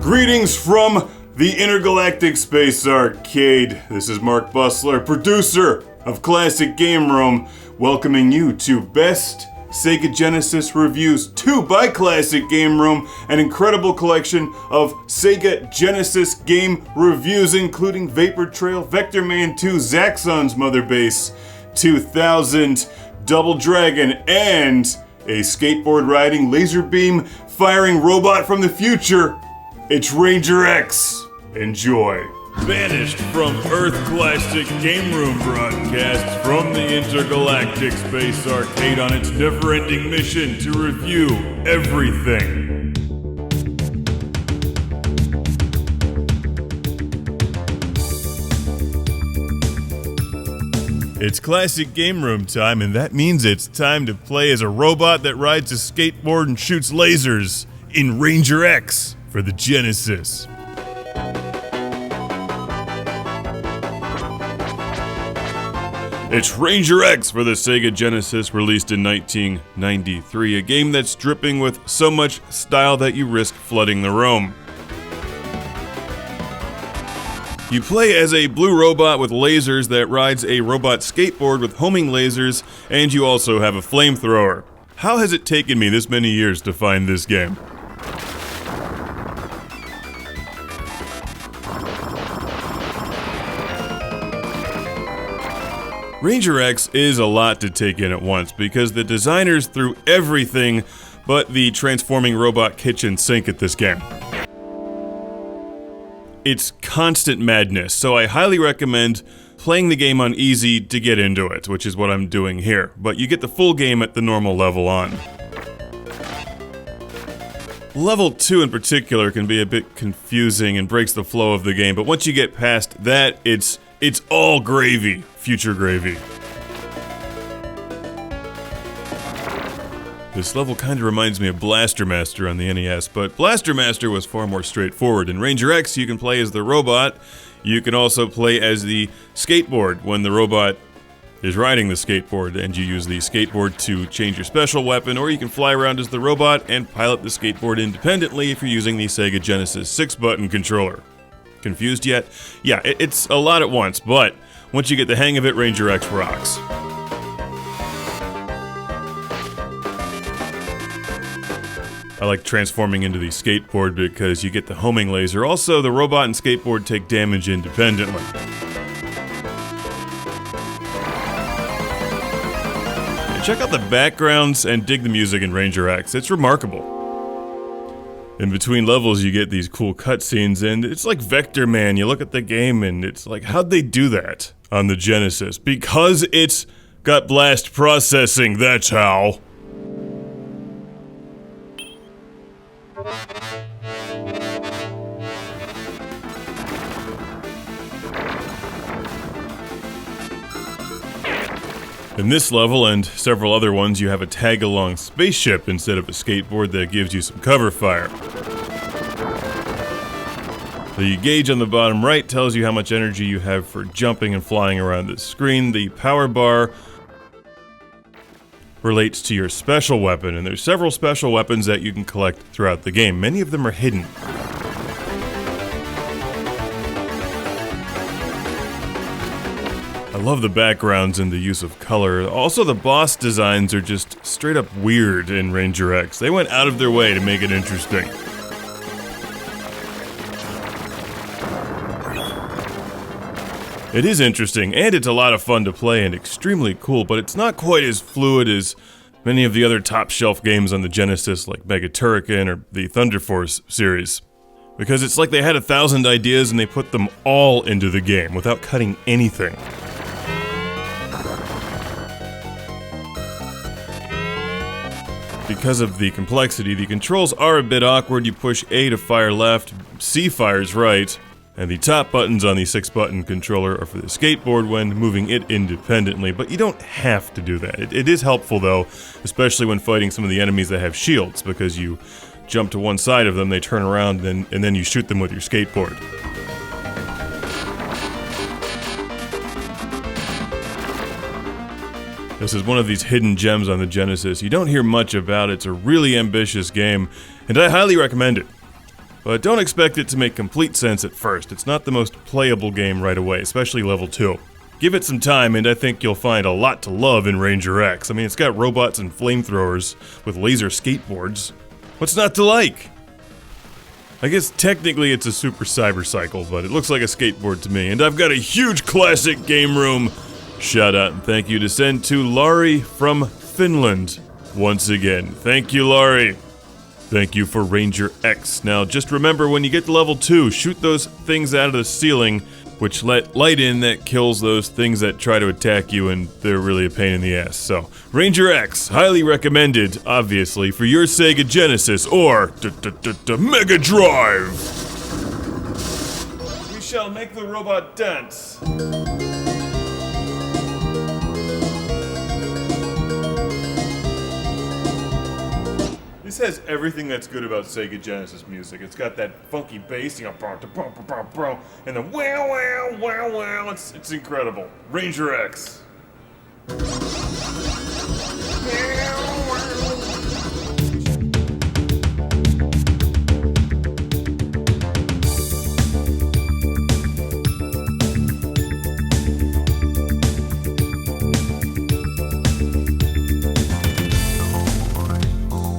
Greetings from the Intergalactic Space Arcade. This is Mark Bussler, producer of Classic Game Room, welcoming you to Best Sega Genesis Reviews 2 by Classic Game Room, an incredible collection of Sega Genesis game reviews, including Vapor Trail, Vectorman 2, Zaxxon's Motherbase 2000, Double Dragon, and a skateboard riding, laser beam firing robot from the future. It's Ranger X. Enjoy. Banished from Earth Classic Game Room broadcasts from the Intergalactic Space Arcade on its never-ending mission to review everything. It's Classic Game Room time, and that means it's time to play as a robot that rides a skateboard and shoots lasers in Ranger X for the Genesis. It's Ranger X for the Sega Genesis, released in 1993, a game that's dripping with so much style that you risk flooding the room. You play as a blue robot with lasers that rides a robot skateboard with homing lasers, and you also have a flamethrower. How has it taken me this many years to find this game? Ranger X is a lot to take in at once because the designers threw everything but the transforming robot kitchen sink at this game. It's constant madness, so I highly recommend playing the game on easy to get into it, which is what I'm doing here, but you get the full game at the normal level on. Level 2 in particular can be a bit confusing and breaks the flow of the game, but once you get past that, it's all gravy. Future gravy. This level kind of reminds me of Blaster Master on the NES, but Blaster Master was far more straightforward. In Ranger X, you can play as the robot. You can also play as the skateboard when the robot is riding the skateboard, and you use the skateboard to change your special weapon, or you can fly around as the robot and pilot the skateboard independently if you're using the Sega Genesis 6-button controller. Confused yet? Yeah, it's a lot at once, but once you get the hang of it, Ranger X rocks. I like transforming into the skateboard because you get the homing laser. Also, the robot and skateboard take damage independently. And check out the backgrounds and dig the music in Ranger X. It's remarkable. In between levels, you get these cool cutscenes, and it's like Vectorman. You look at the game, and it's like, how'd they do that on the Genesis? Because it's got blast processing, that's how. In this level, and several other ones, you have a tag-along spaceship instead of a skateboard that gives you some cover fire. The gauge on the bottom right tells you how much energy you have for jumping and flying around the screen. The power bar relates to your special weapon, and there's several special weapons that you can collect throughout the game. Many of them are hidden. I love the backgrounds and the use of color. Also, the boss designs are just straight up weird in Ranger X. They went out of their way to make it interesting. It is interesting, and it's a lot of fun to play and extremely cool, but it's not quite as fluid as many of the other top-shelf games on the Genesis, like Mega Turrican or the Thunder Force series. Because it's like they had 1,000 ideas and they put them all into the game without cutting anything. Because of the complexity, the controls are a bit awkward. You push A to fire left, C fires right, and the top buttons on the 6-button controller are for the skateboard when moving it independently, but you don't have to do that. It is helpful though, especially when fighting some of the enemies that have shields, because you jump to one side of them, they turn around, and then you shoot them with your skateboard. This is one of these hidden gems on the Genesis. You don't hear much about it. It's a really ambitious game, and I highly recommend it. but don't expect it to make complete sense at first. It's not the most playable game right away, especially level 2. Give it some time and I think you'll find a lot to love in Ranger X. I mean, it's got robots and flamethrowers with laser skateboards. What's not to like? I guess technically it's a super cybercycle, but it looks like a skateboard to me. And I've got a huge classic game room. Shout out and thank you to send to Laurie from Finland. Once again, thank you, Laurie. Thank you for Ranger X. Now, just remember when you get to level 2, shoot those things out of the ceiling, which let light in that kills those things that try to attack you, and they're really a pain in the ass. So, Ranger X, highly recommended, obviously, for your Sega Genesis or Mega Drive. We shall make the robot dance. This has everything that's good about Sega Genesis music. It's got that funky bass, and the wow wow wow wow. It's incredible. Ranger X.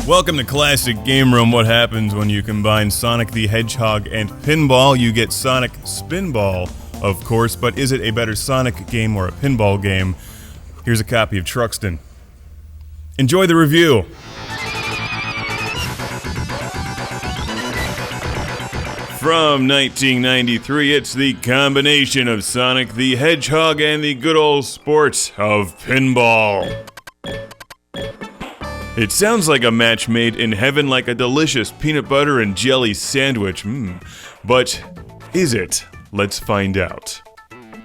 Welcome to Classic Game Room. What happens when you combine Sonic the Hedgehog and pinball? You get Sonic Spinball, of course, but is it a better Sonic game or a pinball game? Here's a copy of Truxton. Enjoy the review. From 1993, it's the combination of Sonic the Hedgehog and the good old sport of pinball. It sounds like a match made in heaven, like a delicious peanut butter and jelly sandwich. But is it? Let's find out.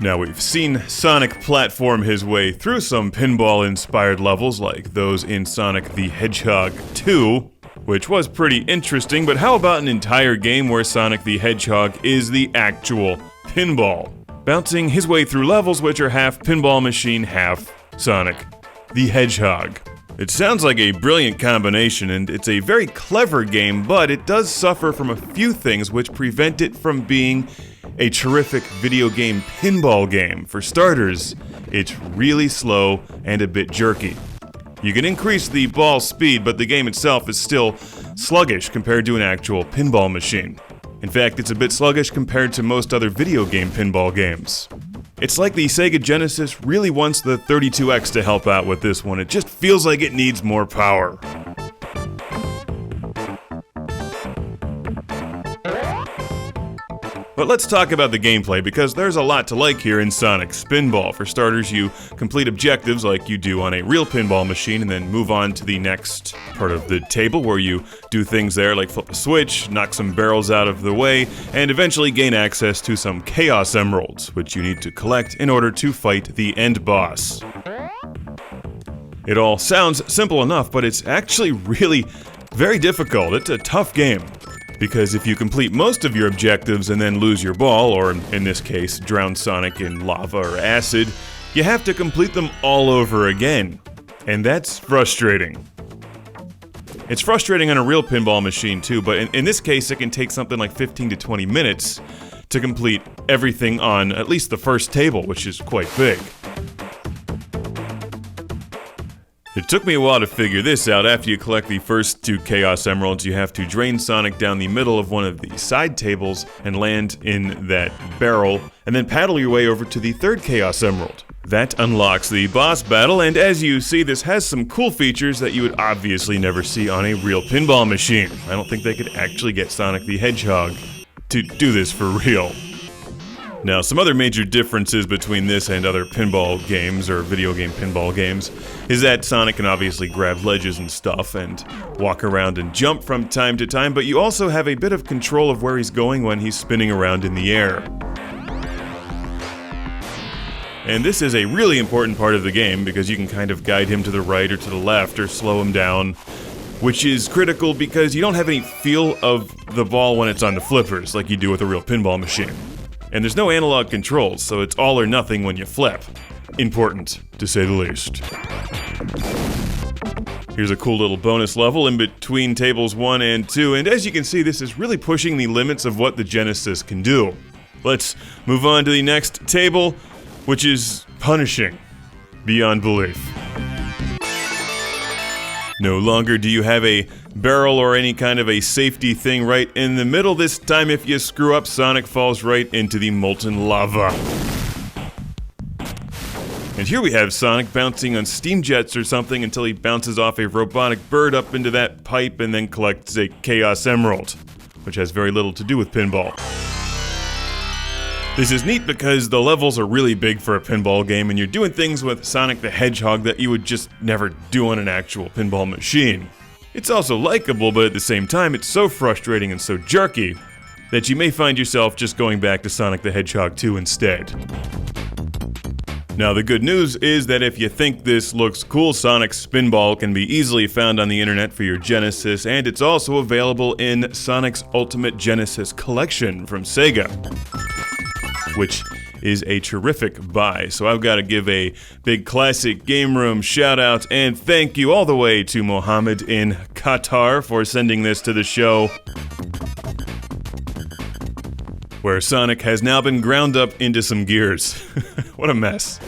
Now, we've seen Sonic platform his way through some pinball-inspired levels like those in Sonic the Hedgehog 2, which was pretty interesting, but how about an entire game where Sonic the Hedgehog is the actual pinball, bouncing his way through levels which are half pinball machine, half Sonic the Hedgehog? It sounds like a brilliant combination, and it's a very clever game, but it does suffer from a few things which prevent it from being a terrific video game pinball game. For starters, it's really slow and a bit jerky. You can increase the ball speed, but the game itself is still sluggish compared to an actual pinball machine. In fact, it's a bit sluggish compared to most other video game pinball games. It's like the Sega Genesis really wants the 32X to help out with this one. It just feels like it needs more power. But let's talk about the gameplay, because there's a lot to like here in Sonic Spinball. For starters, you complete objectives like you do on a real pinball machine, and then move on to the next part of the table where you do things there like flip a switch, knock some barrels out of the way, and eventually gain access to some Chaos Emeralds, which you need to collect in order to fight the end boss. It all sounds simple enough, but it's actually really very difficult. It's a tough game. Because if you complete most of your objectives and then lose your ball, or in this case, drown Sonic in lava or acid, you have to complete them all over again. And that's frustrating. It's frustrating on a real pinball machine too, but in this case it can take something like 15 to 20 minutes to complete everything on at least the first table, which is quite big. It took me a while to figure this out. After you collect the first 2 Chaos Emeralds, you have to drain Sonic down the middle of one of the side tables and land in that barrel, and then paddle your way over to the 3rd Chaos Emerald. That unlocks the boss battle, and as you see, this has some cool features that you would obviously never see on a real pinball machine. I don't think they could actually get Sonic the Hedgehog to do this for real. Now, some other major differences between this and other pinball games, or video game pinball games, is that Sonic can obviously grab ledges and stuff and walk around and jump from time to time, but you also have a bit of control of where he's going when he's spinning around in the air. And this is a really important part of the game because you can kind of guide him to the right or to the left or slow him down, which is critical because you don't have any feel of the ball when it's on the flippers like you do with a real pinball machine. And there's no analog controls, so it's all or nothing when you flip. Important, to say the least. Here's a cool little bonus level in between tables 1 and 2, and as you can see, this is really pushing the limits of what the Genesis can do. Let's move on to the next table, which is punishing beyond belief. No longer do you have a barrel or any kind of a safety thing right in the middle. This time, if you screw up, Sonic falls right into the molten lava. And here we have Sonic bouncing on steam jets or something until he bounces off a robotic bird up into that pipe and then collects a Chaos Emerald, which has very little to do with pinball. This is neat because the levels are really big for a pinball game and you're doing things with Sonic the Hedgehog that you would just never do on an actual pinball machine. It's also likable, but at the same time it's so frustrating and so jerky that you may find yourself just going back to Sonic the Hedgehog 2 instead. Now the good news is that if you think this looks cool, Sonic Spinball can be easily found on the internet for your Genesis, and it's also available in Sonic's Ultimate Genesis Collection from Sega, which is a terrific buy. So I've got to give a big Classic Game Room shout out and thank you all the way to Mohammed in Qatar for sending this to the show, where Sonic has now been ground up into some gears. What a mess.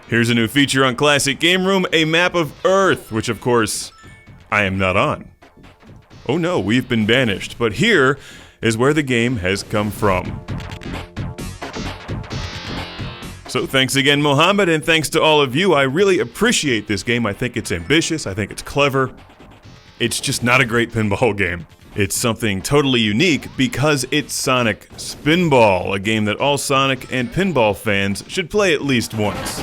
Here's a new feature on Classic Game Room, a map of Earth, which of course, I am not on. Oh no, we've been banished, but here is where the game has come from. So thanks again, Mohammed, and thanks to all of you. I really appreciate this game. I think it's ambitious, I think it's clever. It's just not a great pinball game. It's something totally unique because it's Sonic Spinball, a game that all Sonic and pinball fans should play at least once.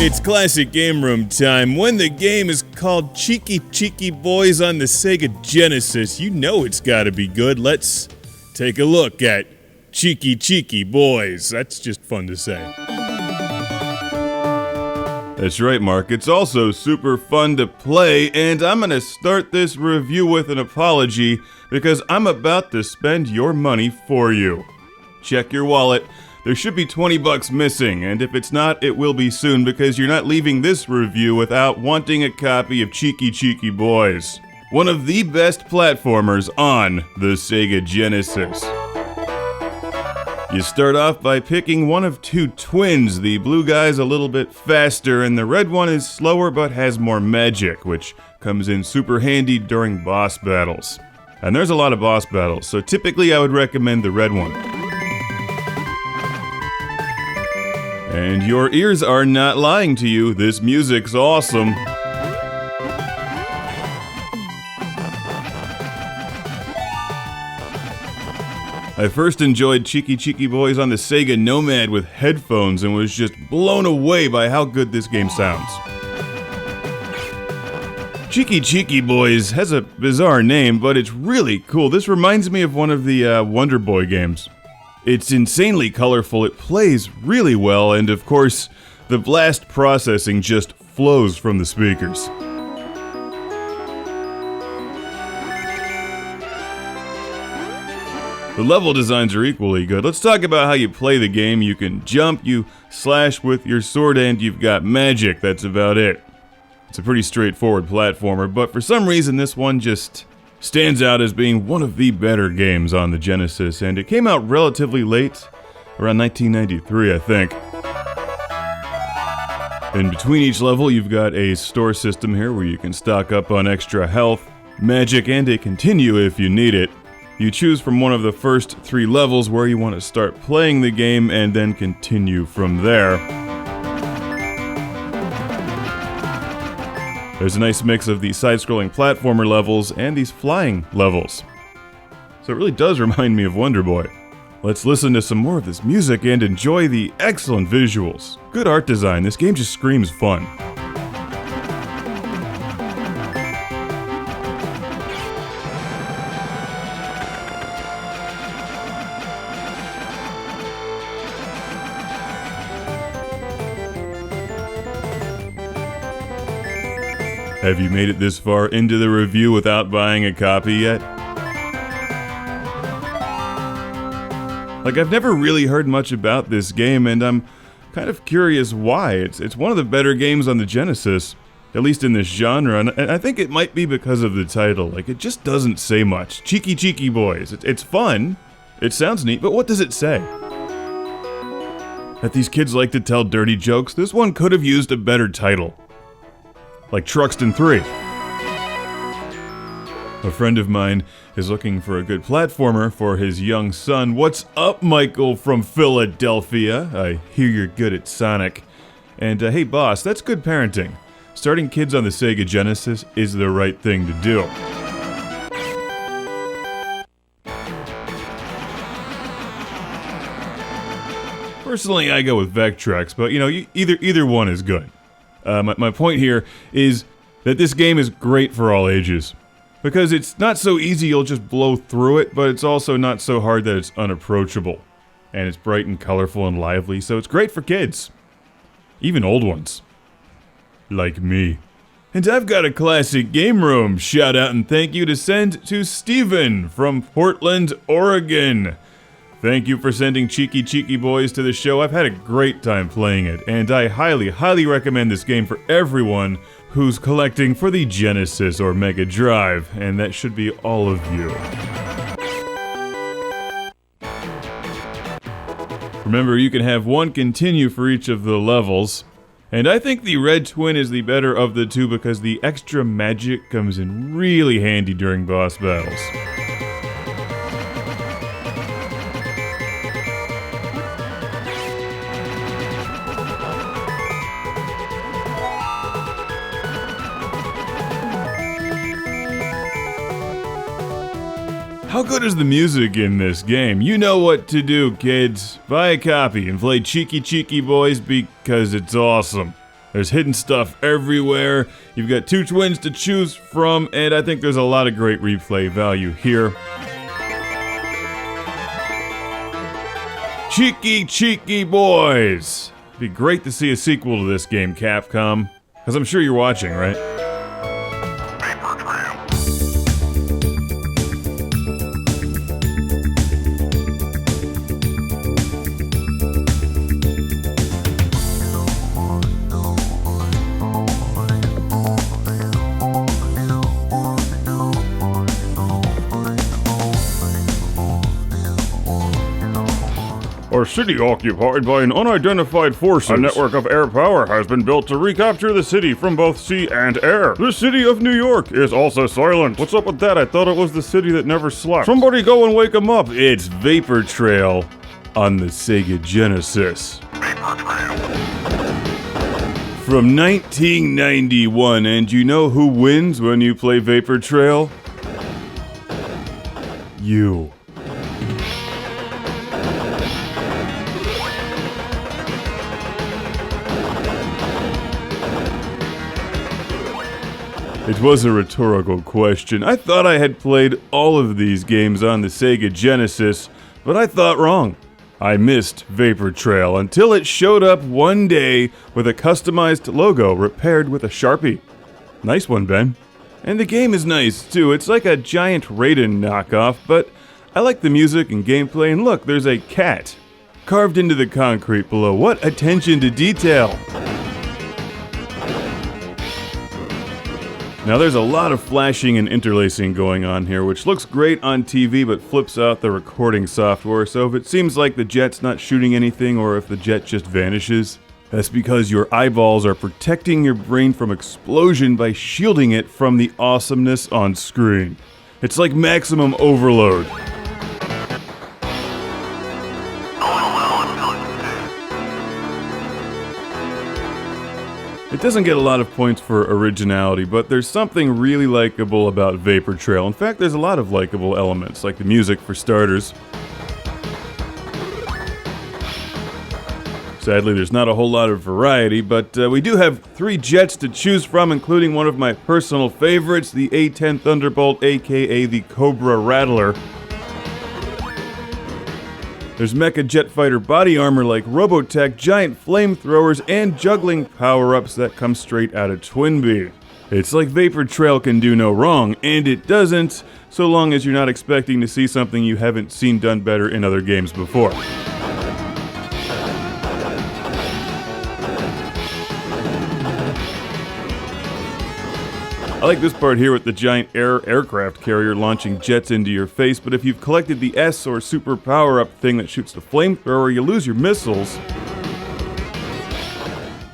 It's Classic Game Room time. When the game is called Chiki Boys on the Sega Genesis, you know it's gotta be good. Let's take a look at Chiki Boys. That's just fun to say. That's right, Mark. It's also super fun to play, and I'm gonna start this review with an apology because I'm about to spend your money for you. Check your wallet. There should be $20 missing, and if it's not, it will be soon because you're not leaving this review without wanting a copy of Chiki Boys, one of the best platformers on the Sega Genesis. You start off by picking one of two twins. The blue guy's a little bit faster, and the red one is slower but has more magic, which comes in super handy during boss battles. And there's a lot of boss battles, so typically I would recommend the red one. And your ears are not lying to you, this music's awesome. I first enjoyed Chiki Boys on the Sega Nomad with headphones and was just blown away by how good this game sounds. Chiki Boys has a bizarre name, but it's really cool. This reminds me of one of the Wonder Boy games. It's insanely colorful, it plays really well, and of course, the blast processing just flows from the speakers. The level designs are equally good. Let's talk about how you play the game. You can jump, you slash with your sword, and you've got magic. That's about it. It's a pretty straightforward platformer, but for some reason this one just stands out as being one of the better games on the Genesis, and it came out relatively late, around 1993, I think. In between each level, you've got a store system here where you can stock up on extra health, magic, and a continue if you need it. You choose from one of the first 3 levels where you want to start playing the game and then continue from there. There's a nice mix of the side-scrolling platformer levels and these flying levels. So it really does remind me of Wonder Boy. Let's listen to some more of this music and enjoy the excellent visuals. Good art design, this game just screams fun. Have you made it this far into the review without buying a copy yet? Like, I've never really heard much about this game, and I'm kind of curious why. It's one of the better games on the Genesis, at least in this genre, and I think it might be because of the title. Like, it just doesn't say much. Cheeky Cheeky Boys. It's fun, it sounds neat, but what does it say? That these kids like to tell dirty jokes? This one could have used a better title. Like Truxton 3. A friend of mine is looking for a good platformer for his young son. What's up, Michael from Philadelphia? I hear you're good at Sonic. And hey boss, that's good parenting. Starting kids on the Sega Genesis is the right thing to do. Personally, I go with Vectrex, but you know, either one is good. My point here is that this game is great for all ages. Because it's not so easy you'll just blow through it, but it's also not so hard that it's unapproachable. And it's bright and colorful and lively, so it's great for kids. Even old ones. Like me. And I've got a classic game room shout out and thank you to send to Steven from Portland, Oregon. Thank you for sending Cheeky Cheeky Boys to the show. I've had a great time playing it, and I highly recommend this game for everyone who's collecting for the Genesis or Mega Drive, and that should be all of you. Remember, you can have one continue for each of the levels, and I think the Red Twin is the better of the two because the extra magic comes in really handy during boss battles. How good is the music in this game? You know what to do, kids. Buy a copy and play Cheeky Cheeky Boys because it's awesome. There's hidden stuff everywhere, you've got two twins to choose from, and I think there's a lot of great replay value here. Cheeky Cheeky Boys! It'd be great to see a sequel to this game, Capcom. Because I'm sure you're watching, right? A city occupied by an unidentified forces. A network of air power has been built to recapture the city from both sea and air. The city of New York is also silent. What's up with that? I thought it was the city that never slept. Somebody go and wake him up. It's Vapor Trail on the Sega Genesis. From 1991, and you know who wins when you play Vapor Trail? You. It was a rhetorical question. I thought I had played all of these games on the Sega Genesis, but I thought wrong. I missed Vapor Trail until it showed up one day with a customized logo repaired with a Sharpie. Nice one, Ben. And the game is nice, too. It's like a giant Raiden knockoff, but I like the music and gameplay, and look, there's a cat carved into the concrete below. What attention to detail! Now there's a lot of flashing and interlacing going on here, which looks great on TV but flips out the recording software, so if it seems like the jet's not shooting anything or if the jet just vanishes, that's because your eyeballs are protecting your brain from explosion by shielding it from the awesomeness on screen. It's like maximum overload. It doesn't get a lot of points for originality, but there's something really likable about Vapor Trail. In fact, there's a lot of likable elements, like the music for starters. Sadly, there's not a whole lot of variety, but we do have 3 jets to choose from, including one of my personal favorites, the A-10 Thunderbolt, aka the Cobra Rattler. There's mecha jet fighter body armor like Robotech, giant flamethrowers, and juggling power-ups that come straight out of Twinbee. It's like Vapor Trail can do no wrong, and it doesn't, so long as you're not expecting to see something you haven't seen done better in other games before. I like this part here with the giant aircraft carrier launching jets into your face, but if you've collected the S or super power-up thing that shoots the flamethrower, you lose your missiles,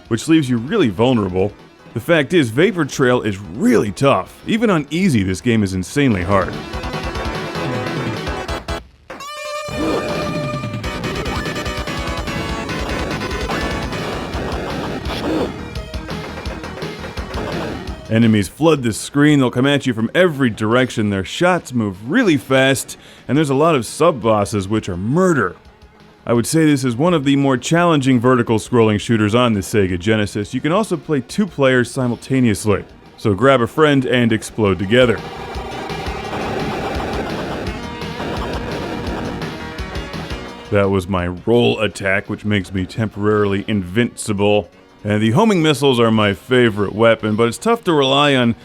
which leaves you really vulnerable. The fact is, Vapor Trail is really tough. Even on easy, this game is insanely hard. Enemies flood the screen, they'll come at you from every direction, their shots move really fast, and there's a lot of sub-bosses which are murder. I would say this is one of the more challenging vertical scrolling shooters on the Sega Genesis. You can also play 2 players simultaneously, so grab a friend and explode together. That was my roll attack, which makes me temporarily invincible. And the homing missiles are my favorite weapon, but it's tough to rely on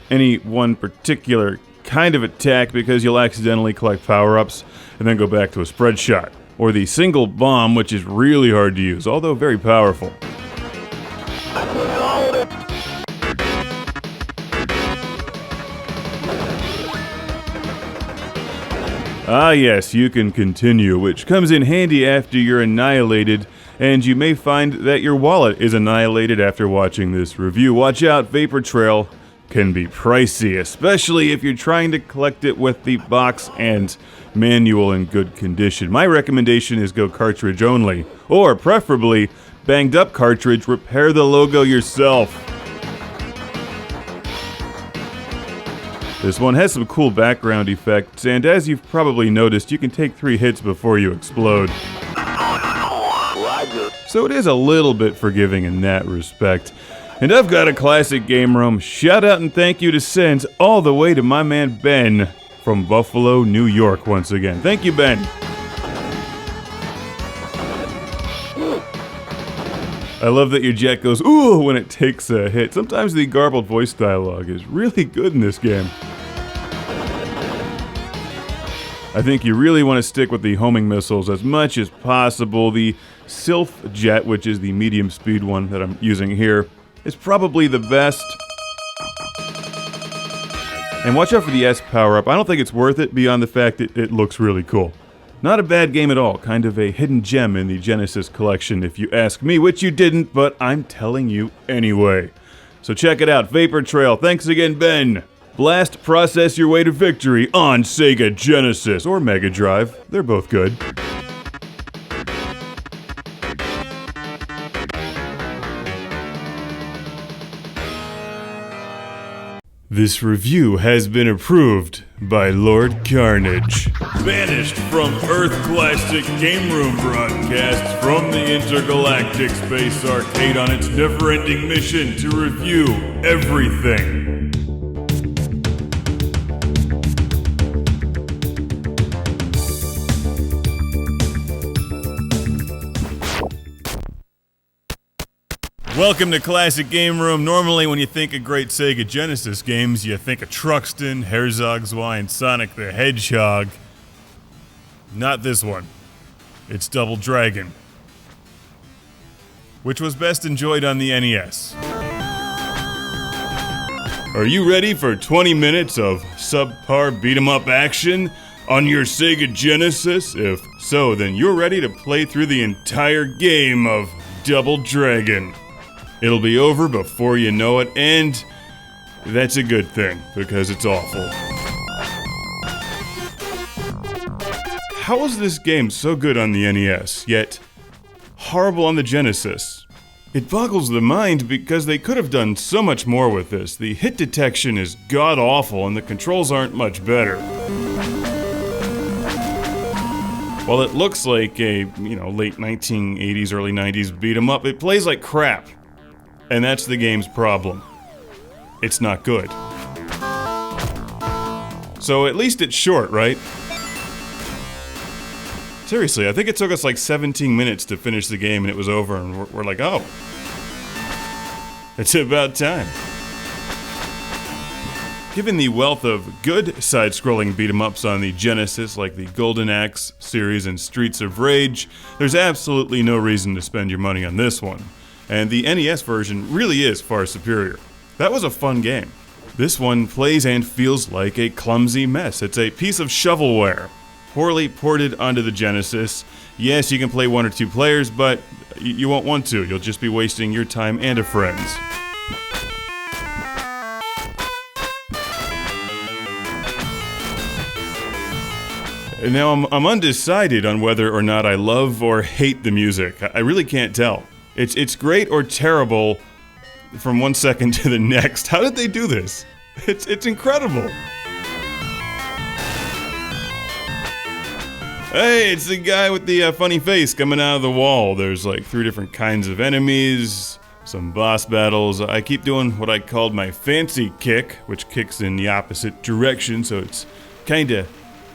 any one particular kind of attack because you'll accidentally collect power-ups and then go back to a spread shot. Or the single bomb, which is really hard to use, although very powerful. Ah yes, you can continue, which comes in handy after you're annihilated, and you may find that your wallet is annihilated after watching this review. Watch out, Vapor Trail can be pricey, especially if you're trying to collect it with the box and manual in good condition. My recommendation is go cartridge only, or preferably banged up cartridge, repair the logo yourself. This one has some cool background effects, and as you've probably noticed, you can take 3 hits before you explode. So it is a little bit forgiving in that respect. And I've got a classic game room. Shout out and thank you to send all the way to my man Ben from Buffalo, New York once again. Thank you, Ben. I love that your jet goes, ooh, when it takes a hit. Sometimes the garbled voice dialogue is really good in this game. I think you really want to stick with the homing missiles as much as possible. The Sylph jet, which is the medium speed one that I'm using here, is probably the best. And watch out for the S power-up. I don't think it's worth it beyond the fact that it looks really cool. Not a bad game at all, kind of a hidden gem in the Genesis collection if you ask me, which you didn't, but I'm telling you anyway. So check it out, Vapor Trail. Thanks again, Ben. Blast, process your way to victory on Sega Genesis or Mega Drive. They're both good. This review has been approved by Lord Carnage. Banished from Earth Classic Game Room broadcasts from the Intergalactic Space Arcade on its never-ending mission to review everything. Welcome to Classic Game Room. Normally when you think of great Sega Genesis games, you think of Truxton, Herzog-Zwei, and Sonic the Hedgehog. Not this one. It's Double Dragon, which was best enjoyed on the NES. Are you ready for 20 minutes of subpar beat-em-up action on your Sega Genesis? If so, then you're ready to play through the entire game of Double Dragon. It'll be over before you know it, and that's a good thing, because it's awful. How is this game so good on the NES, yet horrible on the Genesis? It boggles the mind because they could have done so much more with this. The hit detection is god-awful, and the controls aren't much better. While it looks like a, late 1980s, early 90s beat 'em up, it plays like crap. And that's the game's problem. It's not good. So at least it's short, right? Seriously, I think it took us like 17 minutes to finish the game and it was over, and we're like, oh. It's about time. Given the wealth of good side-scrolling beat-em-ups on the Genesis, like the Golden Axe series and Streets of Rage, there's absolutely no reason to spend your money on this one. And the NES version really is far superior. That was a fun game. This one plays and feels like a clumsy mess. It's a piece of shovelware, poorly ported onto the Genesis. Yes, you can play 1 or 2 players, but you won't want to. You'll just be wasting your time and a friend's. And now I'm undecided on whether or not I love or hate the music. I really can't tell. It's great or terrible from one second to the next. How did they do this? It's incredible. Hey, it's the guy with the funny face coming out of the wall. There's like 3 different kinds of enemies, some boss battles. I keep doing what I called my fancy kick, which kicks in the opposite direction, so it's kinda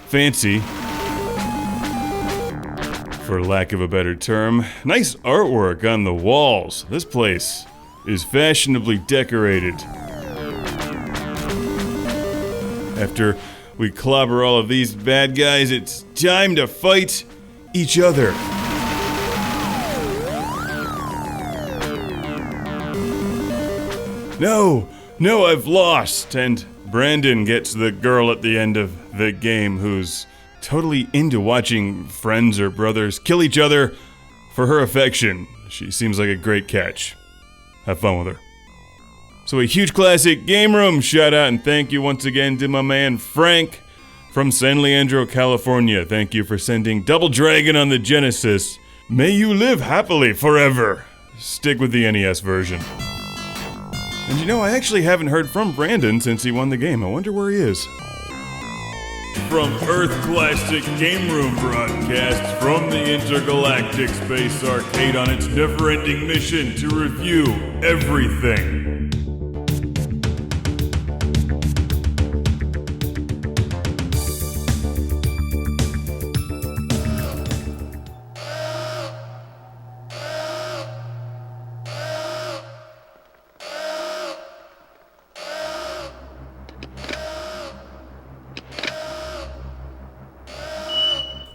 fancy, for lack of a better term. Nice artwork on the walls. This place is fashionably decorated. After we clobber all of these bad guys, it's time to fight each other. No, I've lost, and Brandon gets the girl at the end of the game who's totally into watching friends or brothers kill each other for her affection. She seems like a great catch. Have fun with her. So a huge classic game room shout out and thank you once again to my man Frank from San Leandro, California. Thank you for sending Double Dragon on the Genesis. May you live happily forever. Stick with the NES version. And I actually haven't heard from Brandon since he won the game. I wonder where he is. From Earth Classic Game Room broadcasts from the Intergalactic Space Arcade on its never-ending mission to review everything.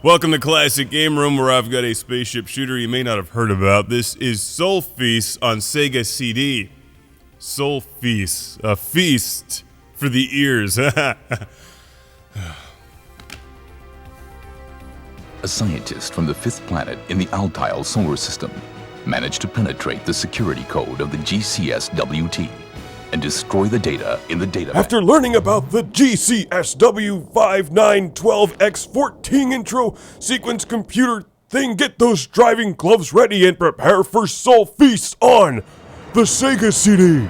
Welcome to Classic Game Room, where I've got a spaceship shooter you may not have heard about. This is Sol-Feace on Sega CD. Sol-Feace, a feast for the ears. A scientist from the 5th planet in the Altair solar system managed to penetrate the security code of the GCSWT and destroy the data in the data bank. After learning about the GCSW 5912X14 intro sequence computer thing, get those driving gloves ready and prepare for Sol-Feace on the Sega CD.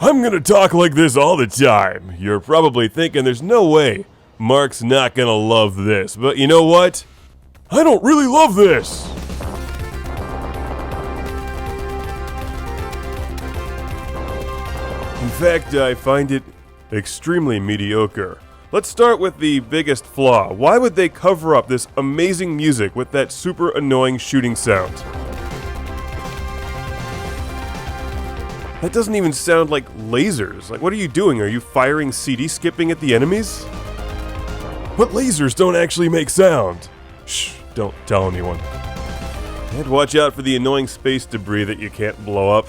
I'm gonna talk like this all the time. You're probably thinking there's no way Mark's not gonna love this, but you know what? I don't really love this. In fact, I find it extremely mediocre. Let's start with the biggest flaw. Why would they cover up this amazing music with that super annoying shooting sound? That doesn't even sound like lasers. Like, what are you doing? Are you firing CD skipping at the enemies? But lasers don't actually make sound. Shh, don't tell anyone. And watch out for the annoying space debris that you can't blow up.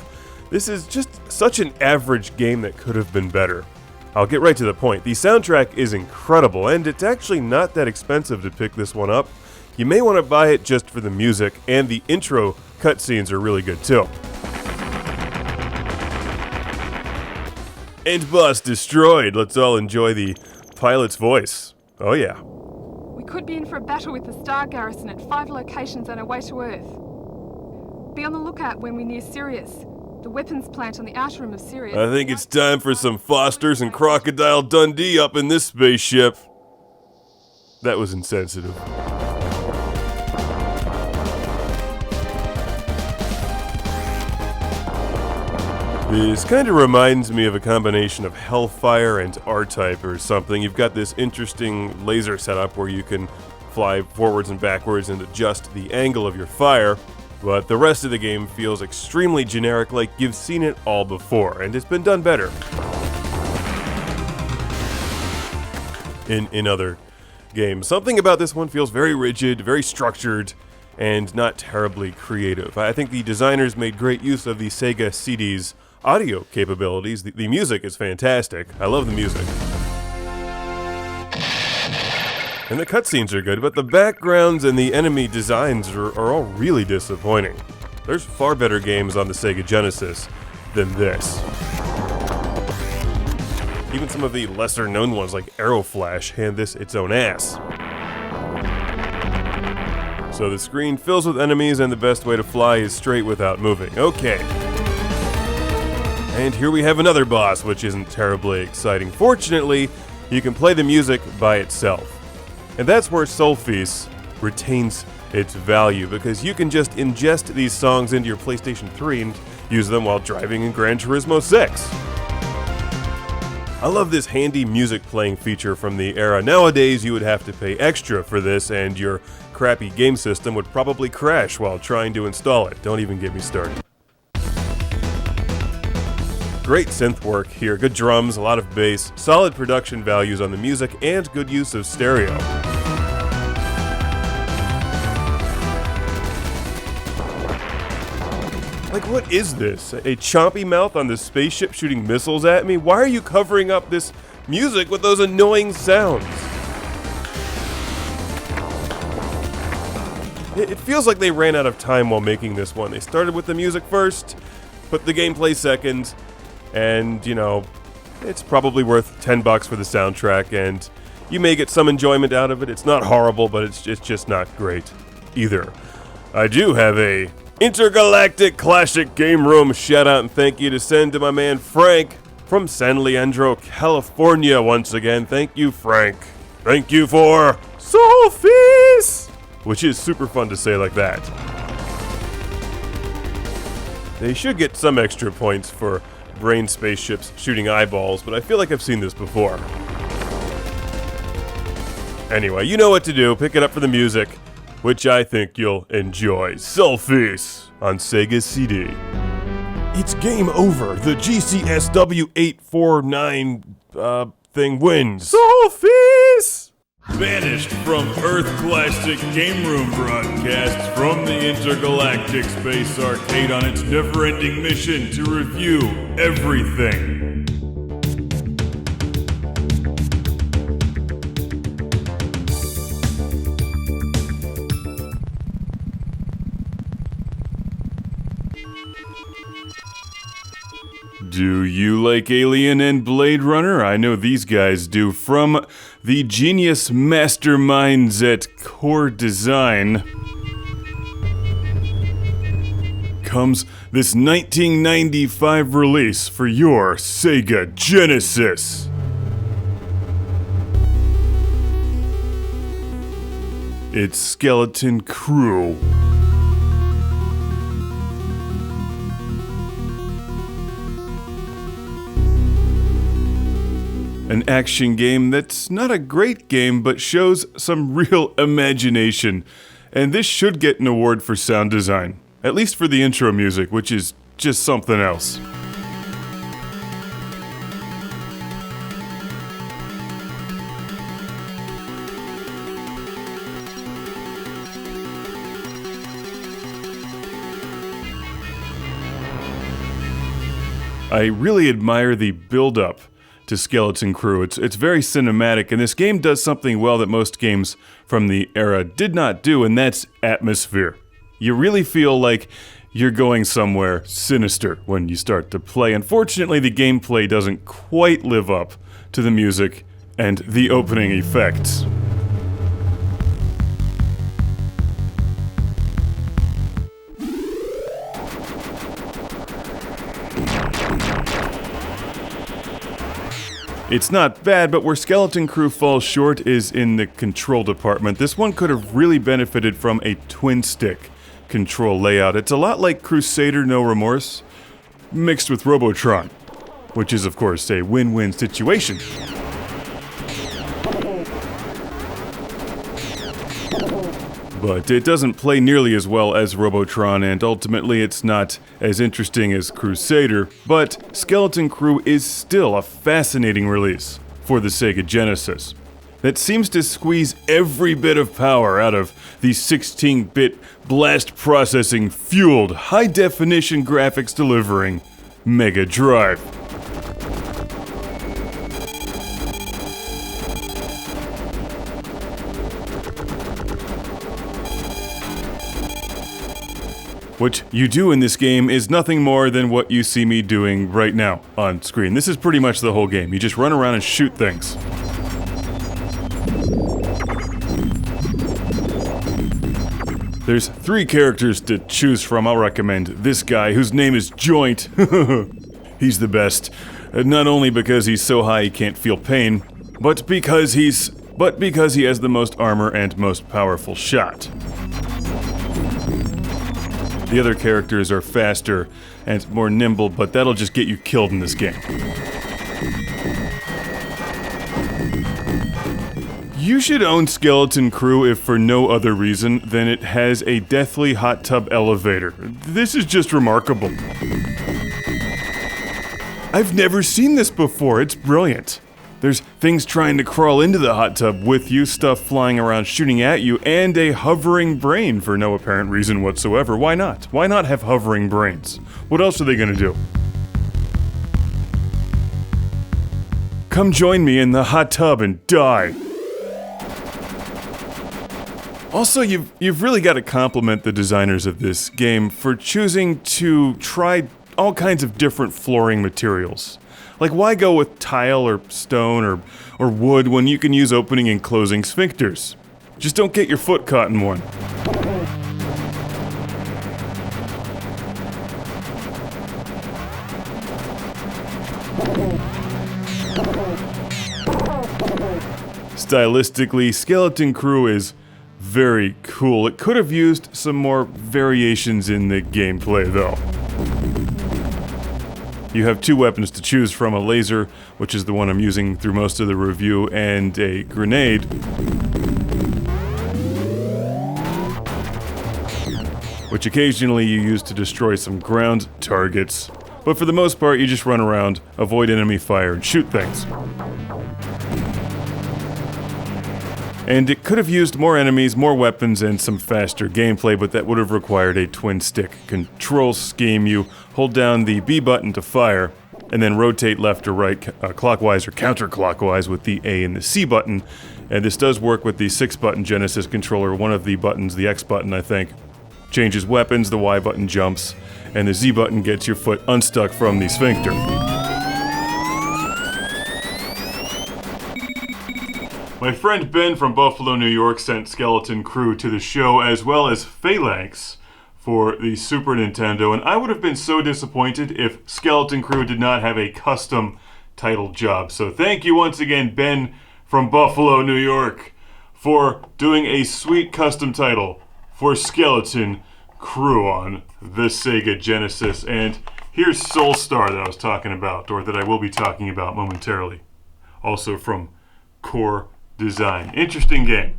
This is just such an average game that could have been better. I'll get right to the point. The soundtrack is incredible, and it's actually not that expensive to pick this one up. You may want to buy it just for the music, and the intro cutscenes are really good too. And boss destroyed. Let's all enjoy the pilot's voice. Oh yeah. We could be in for a battle with the Star Garrison at 5 locations on our way to Earth. Be on the lookout when we're near Sirius, the weapons plant on the outer rim of Sirius. I think it's time for some Fosters and Crocodile Dundee up in this spaceship. That was insensitive. This kind of reminds me of a combination of Hellfire and R-Type or something. You've got this interesting laser setup where you can fly forwards and backwards and adjust the angle of your fire, but the rest of the game feels extremely generic, like you've seen it all before, and it's been done better in other games. Something about this one feels very rigid, very structured, and not terribly creative. I think the designers made great use of the Sega CD's audio capabilities. The music is fantastic. I love the music. And the cutscenes are good, but the backgrounds and the enemy designs are all really disappointing. There's far better games on the Sega Genesis than this. Even some of the lesser known ones like Aeroflash hand this its own ass. So the screen fills with enemies and the best way to fly is straight without moving. Okay. And here we have another boss, which isn't terribly exciting. Fortunately, you can play the music by itself. And that's where Sol-Feace retains its value, because you can just ingest these songs into your PlayStation 3 and use them while driving in Gran Turismo 6. I love this handy music playing feature from the era. Nowadays, you would have to pay extra for this, and your crappy game system would probably crash while trying to install it. Don't even get me started. Great synth work here, good drums, a lot of bass, solid production values on the music, and good use of stereo. Like, what is this? A chompy mouth on the spaceship shooting missiles at me? Why are you covering up this music with those annoying sounds? It feels like they ran out of time while making this one. They started with the music first, put the gameplay second, and, you know, it's probably worth $10 for the soundtrack, and you may get some enjoyment out of it. It's not horrible, but it's just not great either. I do have a intergalactic classic game room shout out and thank you to send to my man Frank from San Leandro, California once again. Thank you, Frank. Thank you for Sol-Feace, which is super fun to say like that. They should get some extra points for brain spaceships shooting eyeballs, but I feel like I've seen this before. Anyway, you know what to do. Pick it up for the music, which I think you'll enjoy. Sol-Feace on Sega CD. It's game over. The GCSW 849 thing wins. Sol-Feace! Banished from Earth Classic Game Room broadcasts from the Intergalactic Space Arcade on its never-ending mission to review everything. Do you like Alien and Blade Runner? I know these guys do. From the genius masterminds at Core Design comes this 1995 release for your Sega Genesis. It's Skeleton Krew. An action game that's not a great game, but shows some real imagination. And this should get an award for sound design. At least for the intro music, which is just something else. I really admire the build-up to Skeleton Krew. It's very cinematic, and this game does something well that most games from the era did not do, and that's atmosphere. You really feel like you're going somewhere sinister when you start to play. Unfortunately, the gameplay doesn't quite live up to the music and the opening effects. It's not bad, but where Skeleton Krew falls short is in the control department. This one could have really benefited from a twin-stick control layout. It's a lot like Crusader No Remorse, mixed with Robotron, which is of course a win-win situation. But it doesn't play nearly as well as Robotron, and ultimately it's not as interesting as Crusader, but Skeleton Crew is still a fascinating release for the Sega Genesis that seems to squeeze every bit of power out of the 16-bit blast processing fueled, high-definition graphics delivering Mega Drive. What you do in this game is nothing more than what you see me doing right now on screen. This is pretty much the whole game. You just run around and shoot things. There's 3 characters to choose from. I'll recommend this guy, whose name is Joint. He's the best. Not only because he's so high he can't feel pain, but because he has the most armor and most powerful shot. The other characters are faster and more nimble, but that'll just get you killed in this game. You should own Skeleton Crew if for no other reason than it has a deathly hot tub elevator. This is just remarkable. I've never seen this before, it's brilliant. There's things trying to crawl into the hot tub with you, stuff flying around shooting at you, and a hovering brain for no apparent reason whatsoever. Why not? Why not have hovering brains? What else are they gonna do? Come join me in the hot tub and die. Also, you've really got to compliment the designers of this game for choosing to try all kinds of different flooring materials. Like, why go with tile or stone or wood when you can use opening and closing sphincters? Just don't get your foot caught in one. Stylistically, Skeleton Crew is very cool. It could have used some more variations in the gameplay, though. You have 2 weapons to choose from, a laser, which is the one I'm using through most of the review, and a grenade. Which occasionally you use to destroy some ground targets. But for the most part, you just run around, avoid enemy fire, and shoot things. And it could have used more enemies, more weapons, and some faster gameplay, but that would have required a twin-stick control scheme. You hold down the B button to fire, and then rotate left or right, clockwise or counterclockwise with the A and the C button. And this does work with the 6-button Genesis controller. One of the buttons, the X button, I think, changes weapons, the Y button jumps, and the Z button gets your foot unstuck from the sphincter. My friend Ben from Buffalo, New York sent Skeleton Crew to the show, as well as Phalanx for the Super Nintendo, and I would have been so disappointed if Skeleton Crew did not have a custom title job. So thank you once again, Ben from Buffalo, New York, for doing a sweet custom title for Skeleton Crew on the Sega Genesis. And here's Soulstar that I was talking about, or that I will be talking about momentarily. Also from Core Design. Interesting game.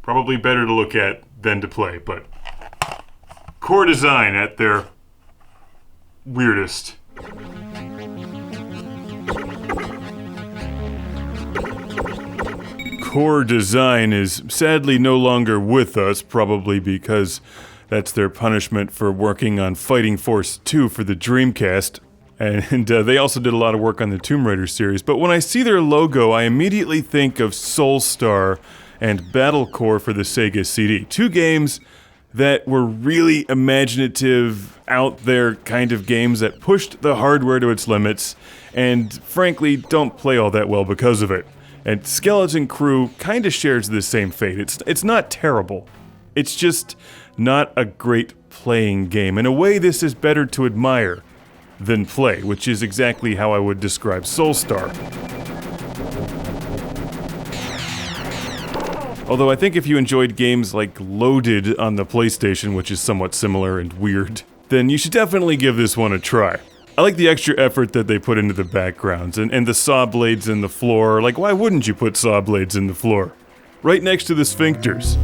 Probably better to look at than to play, but Core Design at their weirdest. Core Design is sadly no longer with us, probably because that's their punishment for working on Fighting Force 2 for the Dreamcast. And they also did a lot of work on the Tomb Raider series. But when I see their logo, I immediately think of Soulstar and Battle Core for the Sega CD. 2 games that were really imaginative, out there kind of games that pushed the hardware to its limits, and frankly don't play all that well because of it. And Skeleton Crew kind of shares the same fate. It's not terrible. It's just not a great playing game. In a way, this is better to admire than play, which is exactly how I would describe Soulstar. Although I think if you enjoyed games like Loaded on the PlayStation, which is somewhat similar and weird, then you should definitely give this one a try. I like the extra effort that they put into the backgrounds and the saw blades in the floor. Like, why wouldn't you put saw blades in the floor? Right next to the sphincters.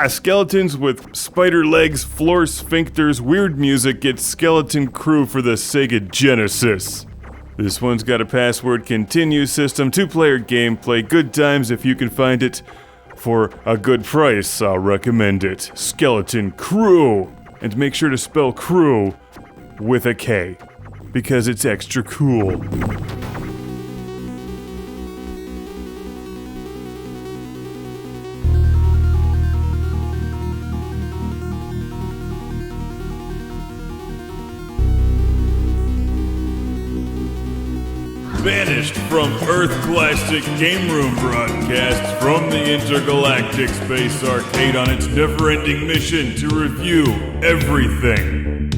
Skeletons with spider legs, floor sphincters, weird music gets Skeleton Krew for the Sega Genesis. This one's got a password continue system, 2-player gameplay, good times if you can find it. For a good price, I'll recommend it. Skeleton Krew! And make sure to spell Krew with a K, because it's extra cool. Vanished from Earth Classic Game Room broadcasts from the Intergalactic Space Arcade on its never-ending mission to review everything.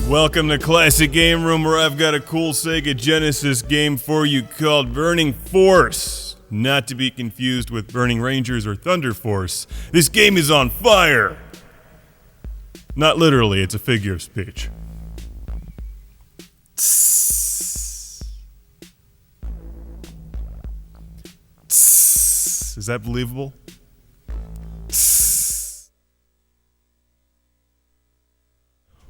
Welcome to Classic Game Room, where I've got a cool Sega Genesis game for you called Burning Force. Not to be confused with Burning Rangers or Thunder Force. This game is on fire! Not literally, it's a figure of speech. Is that believable?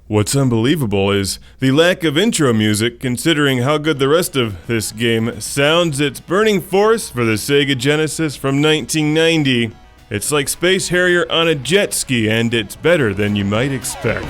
What's unbelievable is the lack of intro music, considering how good the rest of this game sounds. It's Burning Force for the Sega Genesis from 1990. It's like Space Harrier on a jet ski, and it's better than you might expect.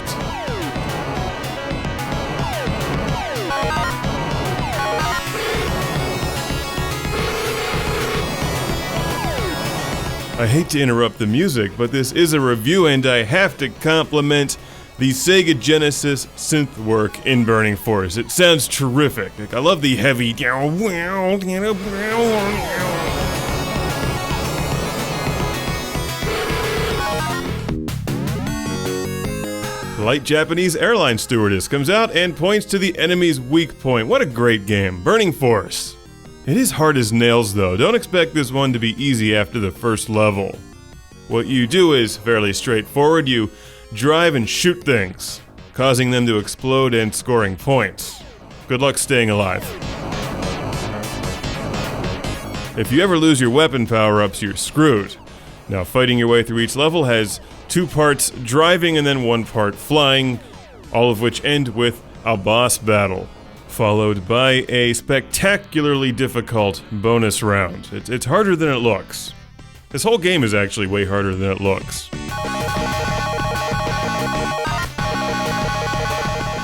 I hate to interrupt the music, but this is a review and I have to compliment the Sega Genesis synth work in Burning Force. It sounds terrific. I love the heavy light Japanese airline stewardess comes out and points to the enemy's weak point. What a great game. Burning Force. It is hard as nails though. Don't expect this one to be easy after the first level. What you do is fairly straightforward. You drive and shoot things, causing them to explode and scoring points. Good luck staying alive. If you ever lose your weapon power-ups, you're screwed. Now, fighting your way through each level has 2 parts driving and then 1 part flying, all of which end with a boss battle, followed by a spectacularly difficult bonus round. It's harder than it looks. This whole game is actually way harder than it looks.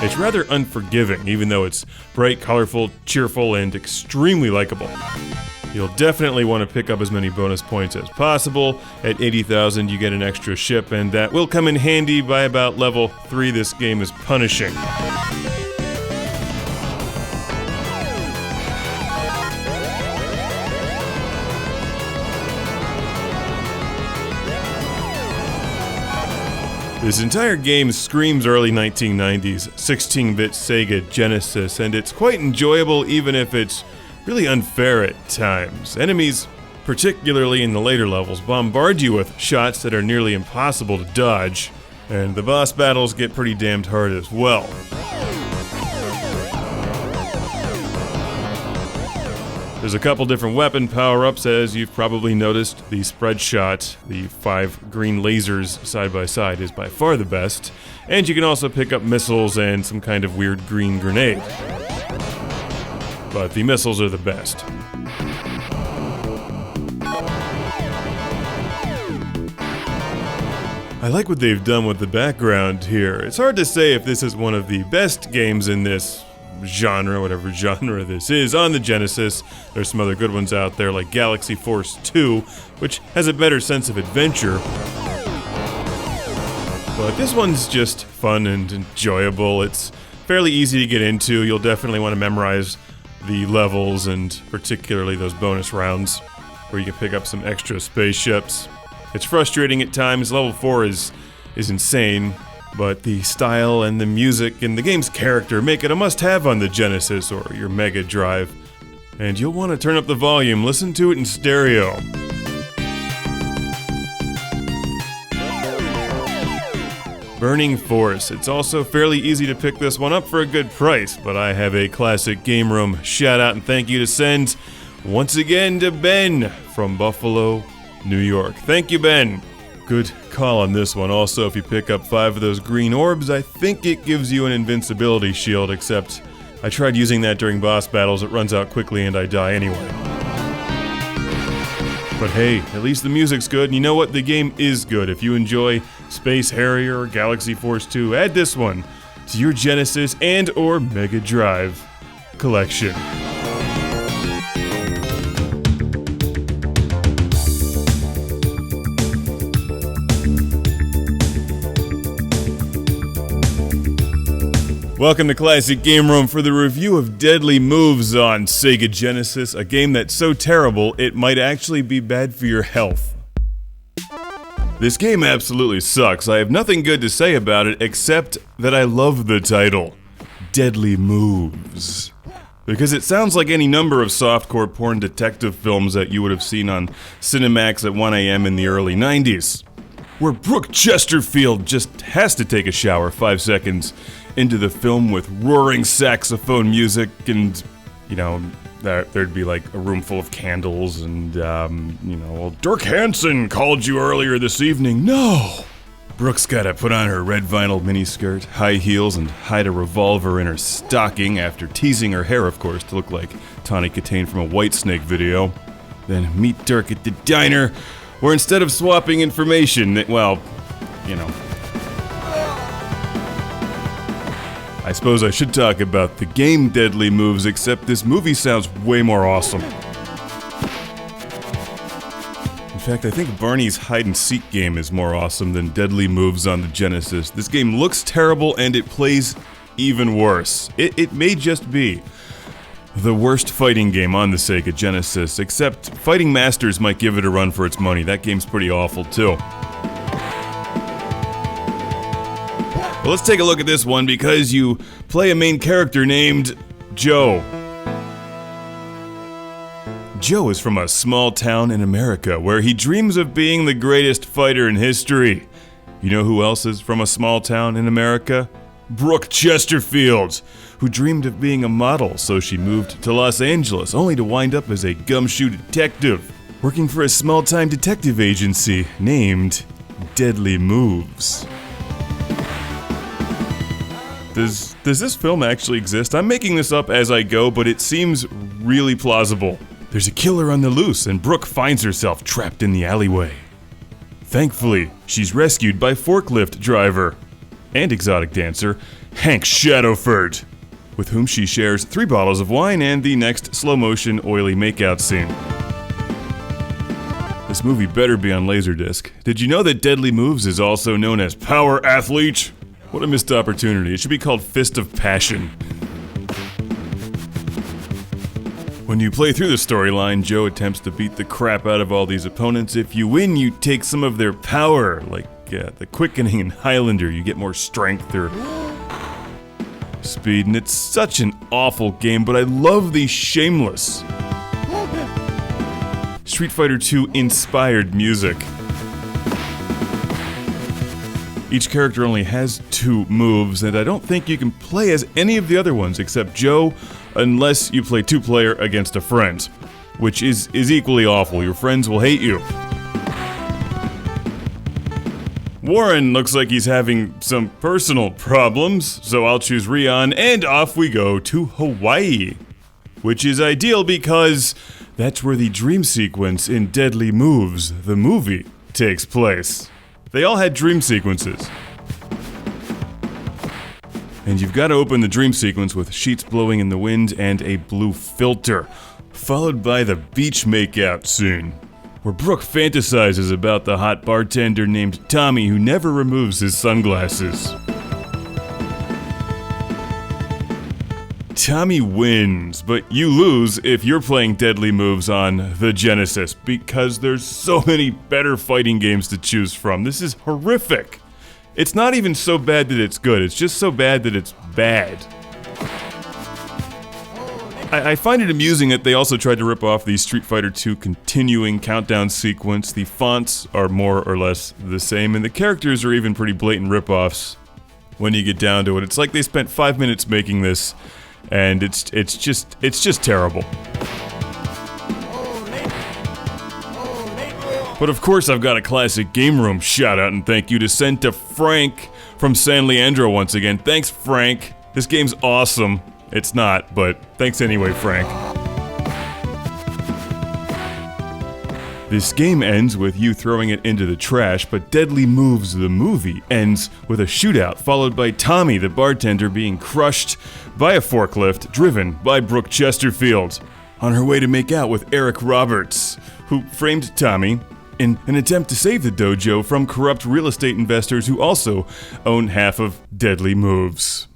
It's rather unforgiving, even though it's bright, colorful, cheerful, and extremely likable. You'll definitely want to pick up as many bonus points as possible. At 80,000 you get an extra ship, and that will come in handy by about level 3. This game is punishing. This entire game screams early 1990s, 16-bit Sega Genesis, and it's quite enjoyable even if it's really unfair at times. Enemies, particularly in the later levels, bombard you with shots that are nearly impossible to dodge, and the boss battles get pretty damned hard as well. There's a couple different weapon power-ups, as you've probably noticed. The spread shot, the 5 green lasers side by side, is by far the best, and you can also pick up missiles and some kind of weird green grenade. But the missiles are the best. I like what they've done with the background here. It's hard to say if this is one of the best games in this genre, whatever genre this is, on the Genesis. There's some other good ones out there like Galaxy Force 2, which has a better sense of adventure. But this one's just fun and enjoyable. It's fairly easy to get into. You'll definitely want to memorize the levels, and particularly those bonus rounds where you can pick up some extra spaceships. It's frustrating at times. Level 4 is insane, but the style and the music and the game's character make it a must-have on the Genesis or your Mega Drive. And you'll want to turn up the volume, listen to it in stereo. Burning Force. It's also fairly easy to pick this one up for a good price, but I have a classic game room shout out and thank you to send once again to Ben from Buffalo, New York. Thank you, Ben. Good call on this one. Also, if you pick up 5 of those green orbs, I think it gives you an invincibility shield, except I tried using that during boss battles. It runs out quickly and I die anyway. But hey, at least the music's good, and you know what? The game is good. If you enjoy Space Harrier or Galaxy Force 2, add this one to your Genesis and or Mega Drive collection. Welcome to Classic Game Room for the review of Deadly Moves on Sega Genesis, a game that's so terrible it might actually be bad for your health. This game absolutely sucks. I have nothing good to say about it except that I love the title, Deadly Moves. Because it sounds like any number of softcore porn detective films that you would have seen on Cinemax at 1 a.m. in the early 90s. Where Brooke Chesterfield just has to take a shower 5 seconds into the film with roaring saxophone music, and, you know, there'd be like a room full of candles, and, well, Dirk Hansen called you earlier this evening. No! Brooke's gotta put on her red vinyl miniskirt, high heels, and hide a revolver in her stocking after teasing her hair, of course, to look like Tawny Katane from a Whitesnake video. Then meet Dirk at the diner, where instead of swapping information, well, you know. I suppose I should talk about the game Deadly Moves, except this movie sounds way more awesome. In fact, I think Barney's hide-and-seek game is more awesome than Deadly Moves on the Genesis. This game looks terrible and it plays even worse. It may just be the worst fighting game on the Sega Genesis, except Fighting Masters might give it a run for its money. That game's pretty awful too. Well, let's take a look at this one because you play a main character named Joe. Joe is from a small town in America where he dreams of being the greatest fighter in history. You know who else is from a small town in America? Brooke Chesterfield, who dreamed of being a model, so she moved to Los Angeles, only to wind up as a gumshoe detective, working for a small-time detective agency named Deadly Moves. Does this film actually exist? I'm making this up as I go, but it seems really plausible. There's a killer on the loose, and Brooke finds herself trapped in the alleyway. Thankfully, she's rescued by forklift driver and exotic dancer Hank Shadowford, with whom she shares 3 bottles of wine and the next slow-motion oily makeout scene. This movie better be on Laserdisc. Did you know that Deadly Moves is also known as Power Athlete? What a missed opportunity. It should be called Fist of Passion. When you play through the storyline, Joe attempts to beat the crap out of all these opponents. If you win, you take some of their power, like the Quickening in Highlander. You get more strength or speed, and it's such an awful game, but I love the shameless Street Fighter II inspired music. Each character only has 2 moves, and I don't think you can play as any of the other ones except Joe, unless you play 2-player against a friend, which is equally awful. Your friends will hate you. Warren looks like he's having some personal problems, so I'll choose Rion, and off we go to Hawaii, which is ideal because that's where the dream sequence in Deadly Moves, the movie, takes place. They all had dream sequences. And you've got to open the dream sequence with sheets blowing in the wind and a blue filter, followed by the beach makeout scene, where Brooke fantasizes about the hot bartender named Tommy who never removes his sunglasses. Tommy wins, but you lose if you're playing Deadly Moves on the Genesis, because there's so many better fighting games to choose from. This is horrific. It's not even so bad that it's good, it's just so bad that it's bad. I find it amusing that they also tried to rip off the Street Fighter II continuing countdown sequence. The fonts are more or less the same, and the characters are even pretty blatant rip-offs when you get down to it. It's like they spent 5 minutes making this, and it's just terrible. But of course I've got a classic game room shout out and thank you to send to Frank from San Leandro once again. Thanks, Frank. This game's awesome. It's not, but thanks anyway, Frank. This game ends with you throwing it into the trash, but Deadly Moves the movie ends with a shootout followed by Tommy the bartender being crushed by a forklift driven by Brooke Chesterfield on her way to make out with Eric Roberts, who framed Tommy in an attempt to save the dojo from corrupt real estate investors who also own half of Deadly Moves.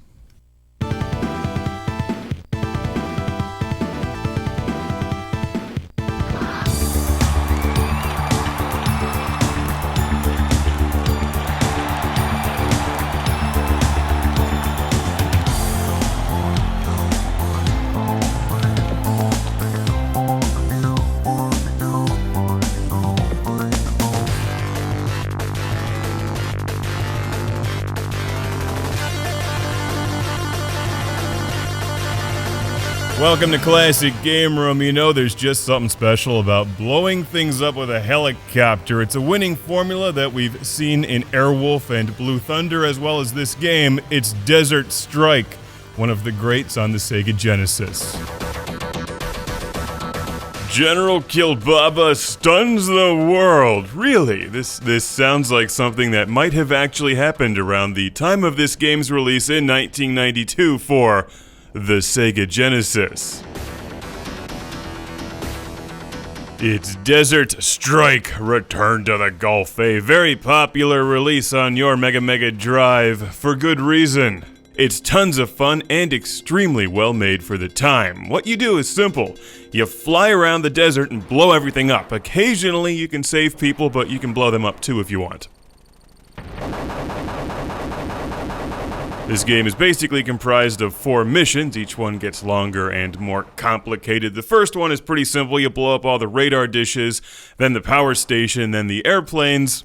Welcome to Classic Game Room. You know there's just something special about blowing things up with a helicopter. It's a winning formula that we've seen in Airwolf and Blue Thunder, as well as this game. It's Desert Strike, one of the greats on the Sega Genesis. General Kilbaba stuns the world. Really, this sounds like something that might have actually happened around the time of this game's release in 1992 for the Sega Genesis. It's Desert Strike, Return to the Gulf, a very popular release on your Mega Drive for good reason. It's tons of fun and extremely well made for the time. What you do is simple. You fly around the desert and blow everything up. Occasionally you can save people, but you can blow them up too if you want. This game is basically comprised of 4 missions. Each one gets longer and more complicated. The first one is pretty simple. You blow up all the radar dishes, then the power station, then the airplanes.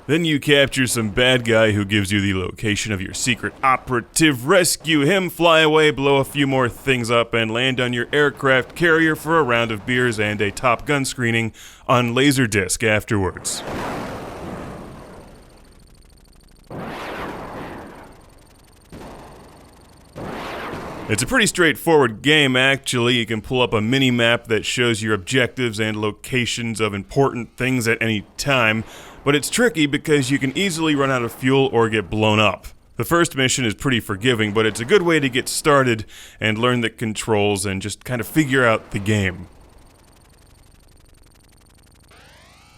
Then you capture some bad guy who gives you the location of your secret operative, rescue him, fly away, blow a few more things up, and land on your aircraft carrier for a round of beers and a Top Gun screening on Laserdisc afterwards. It's a pretty straightforward game, actually. You can pull up a mini-map that shows your objectives and locations of important things at any time, but it's tricky because you can easily run out of fuel or get blown up. The first mission is pretty forgiving, but it's a good way to get started and learn the controls and just kind of figure out the game.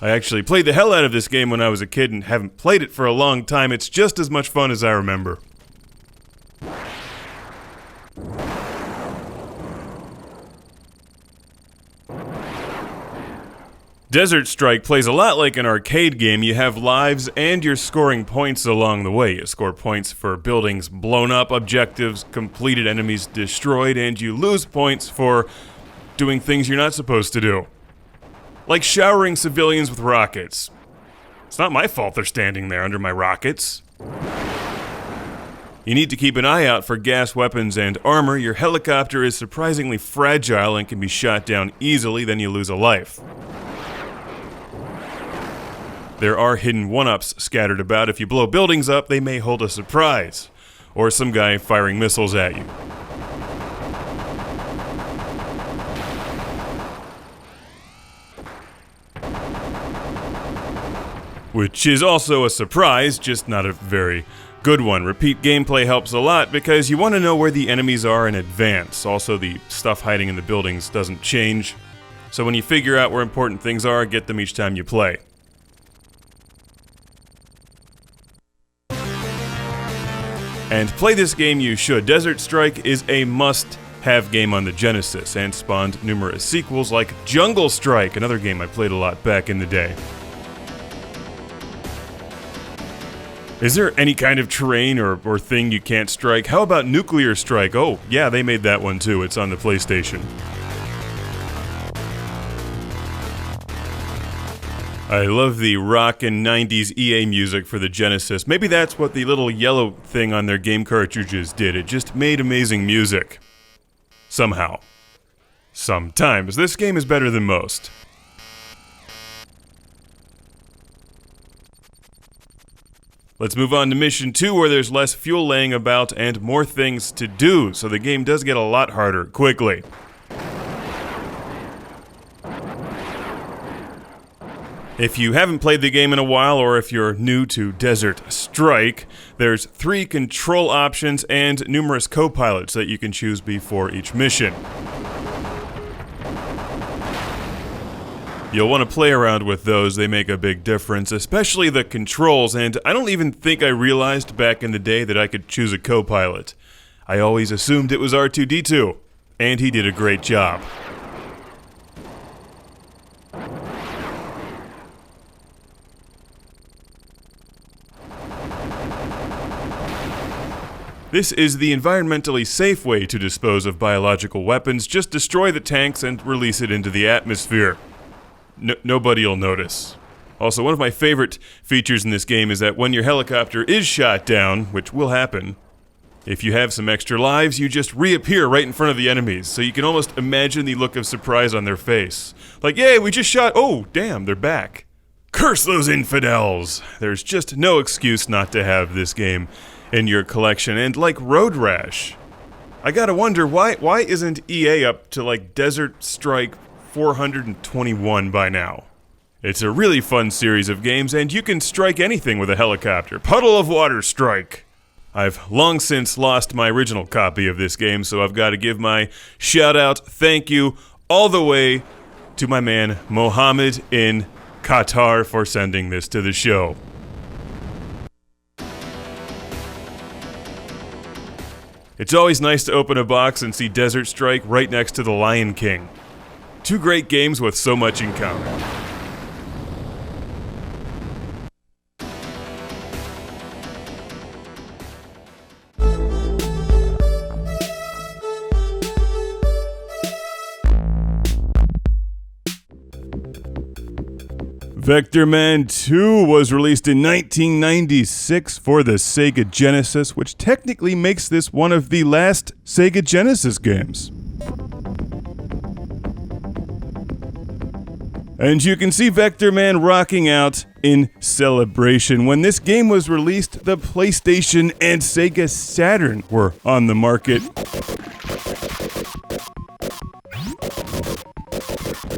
I actually played the hell out of this game when I was a kid and haven't played it for a long time. It's just as much fun as I remember. Desert Strike plays a lot like an arcade game. You have lives and you're scoring points along the way. You score points for buildings blown up, objectives completed, enemies destroyed, and you lose points for doing things you're not supposed to do. Like showering civilians with rockets. It's not my fault they're standing there under my rockets. You need to keep an eye out for gas weapons and armor. Your helicopter is surprisingly fragile and can be shot down easily, then you lose a life. There are hidden one-ups scattered about. If you blow buildings up, they may hold a surprise, or some guy firing missiles at you. Which is also a surprise, just not a very good one. Repeat gameplay helps a lot because you want to know where the enemies are in advance. Also, the stuff hiding in the buildings doesn't change. So when you figure out where important things are, get them each time you play. And play this game you should. Desert Strike is a must-have game on the Genesis, and spawned numerous sequels like Jungle Strike, another game I played a lot back in the day. Is there any kind of terrain or thing you can't strike? How about Nuclear Strike? Oh, yeah, they made that one too. It's on the PlayStation. I love the rockin' 90s EA music for the Genesis. Maybe that's what the little yellow thing on their game cartridges did. It just made amazing music. Somehow. Sometimes. This game is better than most. Let's move on to Mission 2, where there's less fuel laying about and more things to do, so the game does get a lot harder quickly. If you haven't played the game in a while, or if you're new to Desert Strike, there's 3 control options and numerous co-pilots that you can choose before each mission. You'll want to play around with those, they make a big difference, especially the controls, and I don't even think I realized back in the day that I could choose a co-pilot. I always assumed it was R2-D2, and he did a great job. This is the environmentally safe way to dispose of biological weapons. Just destroy the tanks and release it into the atmosphere. Nobody'll notice. Also, one of my favorite features in this game is that when your helicopter is shot down, which will happen, if you have some extra lives, you just reappear right in front of the enemies, so you can almost imagine the look of surprise on their face. Like, yay, we just shot, oh, damn, they're back. Curse those infidels! There's just no excuse not to have this game in your collection, and like Road Rash, I gotta wonder, why isn't EA up to like Desert Strike 421 by now? It's a really fun series of games, and you can strike anything with a helicopter. Puddle of Water Strike! I've long since lost my original copy of this game, so I've got to give my shout out, thank you, all the way to my man Mohammed in Qatar for sending this to the show. It's always nice to open a box and see Desert Strike right next to The Lion King. 2 great games with so much in common. Vectorman 2 was released in 1996 for the Sega Genesis, which technically makes this one of the last Sega Genesis games. And you can see Vectorman rocking out in celebration. When this game was released, the PlayStation and Sega Saturn were on the market.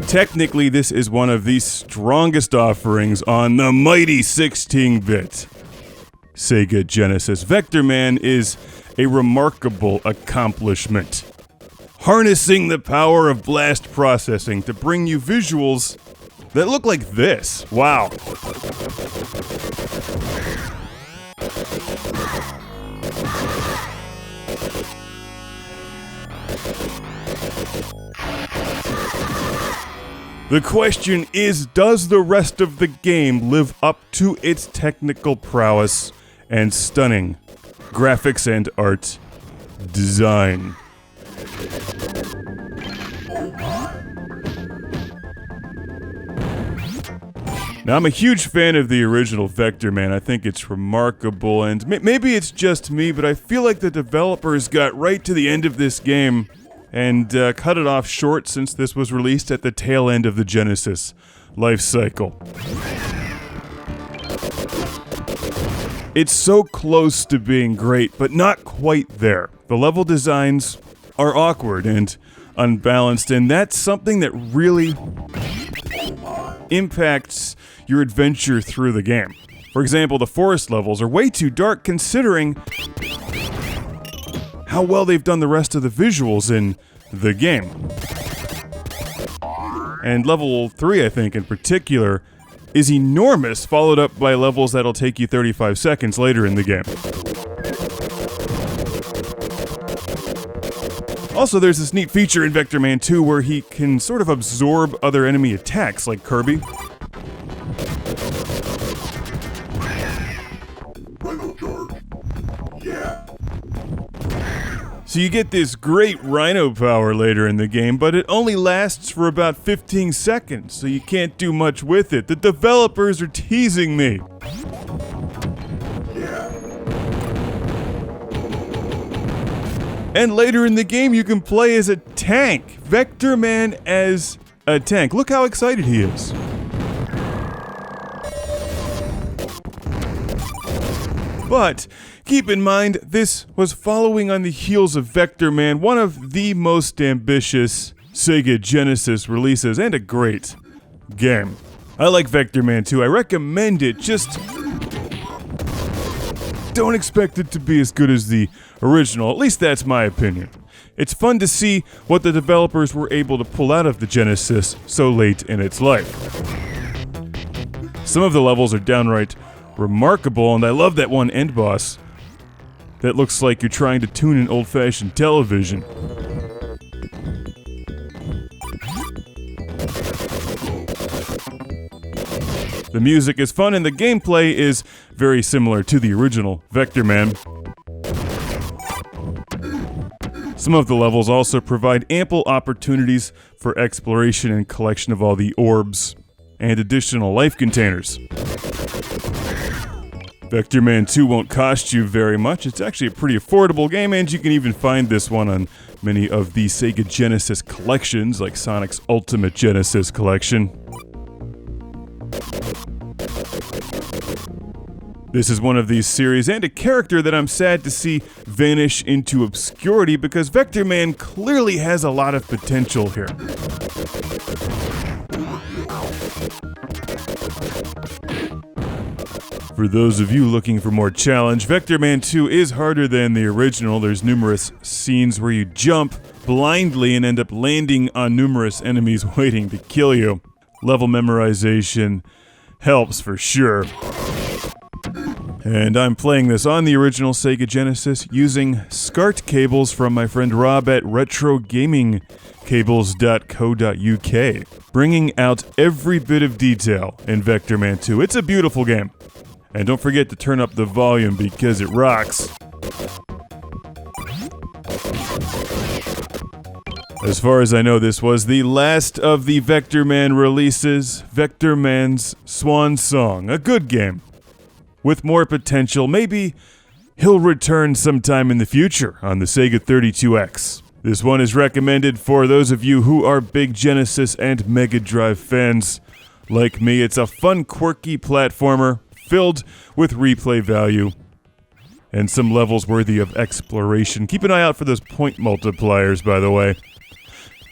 Technically, this is one of the strongest offerings on the mighty 16-bit Sega Genesis. Vectorman is a remarkable accomplishment, harnessing the power of blast processing to bring you visuals that look like this. Wow. The question is, does the rest of the game live up to its technical prowess and stunning graphics and art design? Now, I'm a huge fan of the original Vectorman. I think it's remarkable, and maybe it's just me, but I feel like the developers got right to the end of this game and cut it off short since this was released at the tail end of the Genesis life cycle. It's so close to being great, but not quite there. The level designs are awkward and unbalanced, and that's something that really impacts your adventure through the game. For example, the forest levels are way too dark considering how well they've done the rest of the visuals in the game. And level 3, I think, in particular, is enormous, followed up by levels that'll take you 35 seconds later in the game. Also, there's this neat feature in Vectorman 2 where he can sort of absorb other enemy attacks, like Kirby. So you get this great rhino power later in the game, but it only lasts for about 15 seconds, so you can't do much with it. The developers are teasing me. And later in the game, you can play as a tank. Vectorman as a tank. Look how excited he is. But keep in mind, this was following on the heels of Vectorman, one of the most ambitious Sega Genesis releases, and a great game. I like Vectorman 2. I recommend it, just don't expect it to be as good as the original. At least that's my opinion. It's fun to see what the developers were able to pull out of the Genesis so late in its life. Some of the levels are downright remarkable, and I love that one end boss that looks like you're trying to tune an old-fashioned television. The music is fun, and the gameplay is very similar to the original Vectorman. Some of the levels also provide ample opportunities for exploration and collection of all the orbs and additional life containers. Vectorman 2 won't cost you very much. It's actually a pretty affordable game, and you can even find this one on many of the Sega Genesis collections, like Sonic's Ultimate Genesis Collection. This is one of these series, and a character that I'm sad to see vanish into obscurity, because Vectorman clearly has a lot of potential here. For those of you looking for more challenge, Vectorman 2 is harder than the original. There's numerous scenes where you jump blindly and end up landing on numerous enemies waiting to kill you. Level memorization helps for sure. And I'm playing this on the original Sega Genesis using SCART cables from my friend Rob at retrogamingcables.co.uk, bringing out every bit of detail in Vectorman 2. It's a beautiful game. And don't forget to turn up the volume because it rocks. As far as I know, this was the last of the Vectorman releases, Vectorman's swan song. A good game. With more potential, maybe he'll return sometime in the future on the Sega 32X. This one is recommended for those of you who are big Genesis and Mega Drive fans. Like me, it's a fun, quirky platformer filled with replay value and some levels worthy of exploration. Keep an eye out for those point multipliers, by the way.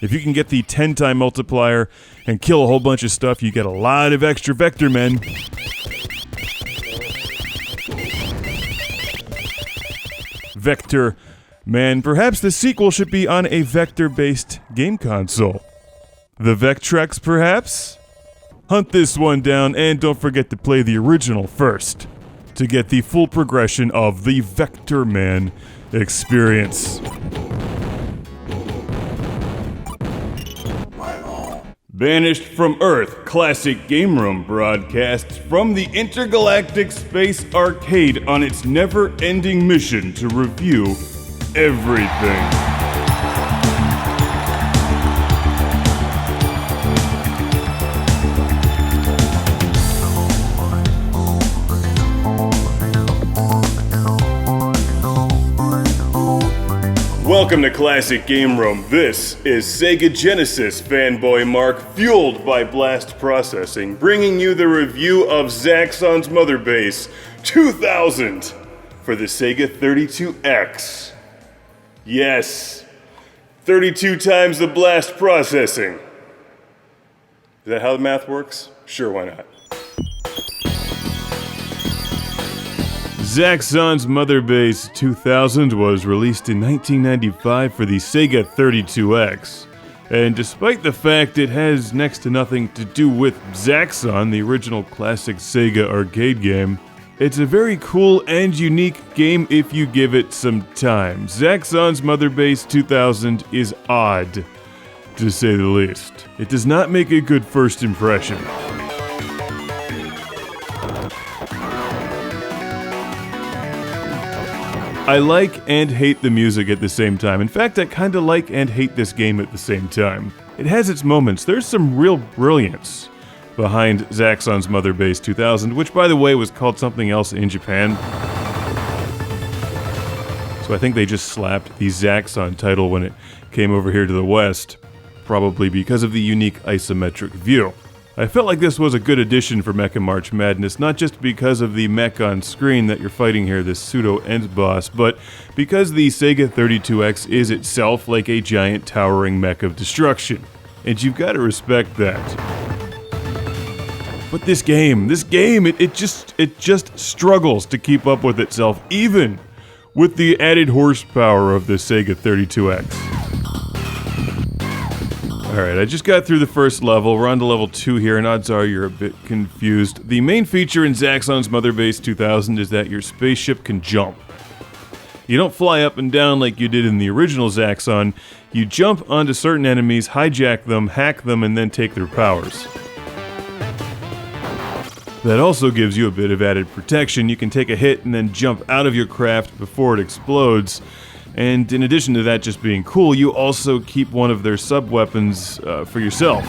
If you can get the 10-time multiplier and kill a whole bunch of stuff, you get a lot of extra Vectormen. Vectorman. Perhaps the sequel should be on a vector-based game console. The Vectrex, perhaps? Hunt this one down, and don't forget to play the original first to get the full progression of the Vectorman experience. Banished from Earth, classic game room broadcasts from the Intergalactic Space Arcade on its never-ending mission to review everything. Welcome to Classic Game Room. This is Sega Genesis fanboy Mark, fueled by blast processing, bringing you the review of Zaxxon's Motherbase 2000 for the Sega 32X. Yes, 32 times the blast processing. Is that how the math works? Sure, why not? Zaxxon's Motherbase 2000 was released in 1995 for the Sega 32X, and despite the fact it has next to nothing to do with Zaxxon, the original classic Sega arcade game, It's a very cool and unique game if you give it some time. Zaxxon's Motherbase 2000 is odd, to say the least. It does not make a good first impression. I like and hate the music at the same time. In fact, I kinda like and hate this game at the same time. It has its moments. There's some real brilliance behind Zaxxon's Motherbase 2000, which by the way was called something else in Japan. So I think they just slapped the Zaxxon title when it came over here to the West, probably because of the unique isometric view. I felt like this was a good addition for Mecha March Madness, not just because of the mech on screen that you're fighting here, this pseudo-end boss, but because the Sega 32X is itself like a giant towering mech of destruction. And you've got to respect that. But this game, it just struggles to keep up with itself, even with the added horsepower of the Sega 32X. Alright, I just got through the first level. We're on to level 2 here, and odds are you're a bit confused. The main feature in Zaxxon's Motherbase 2000 is that your spaceship can jump. You don't fly up and down like you did in the original Zaxxon. You jump onto certain enemies, hijack them, hack them, and then take their powers. That also gives you a bit of added protection. You can take a hit and then jump out of your craft before it explodes. And in addition to that just being cool, you also keep one of their sub-weapons for yourself.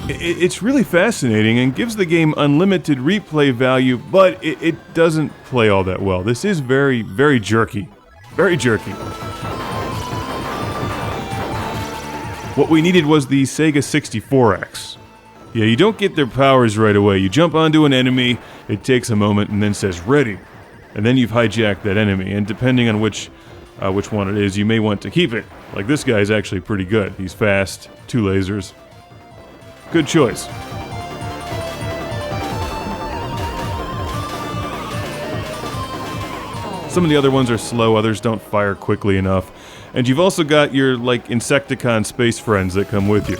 It's really fascinating and gives the game unlimited replay value, but it doesn't play all that well. This is very, very jerky. Very jerky. What we needed was the Sega 64X. Yeah, you don't get their powers right away. You jump onto an enemy, it takes a moment, and then says, ready. And then you've hijacked that enemy, and depending on which one it is, you may want to keep it. Like this guy is actually pretty good. He's fast, 2 lasers. Good choice. Some of the other ones are slow, others don't fire quickly enough. And you've also got your, like, Insecticon space friends that come with you.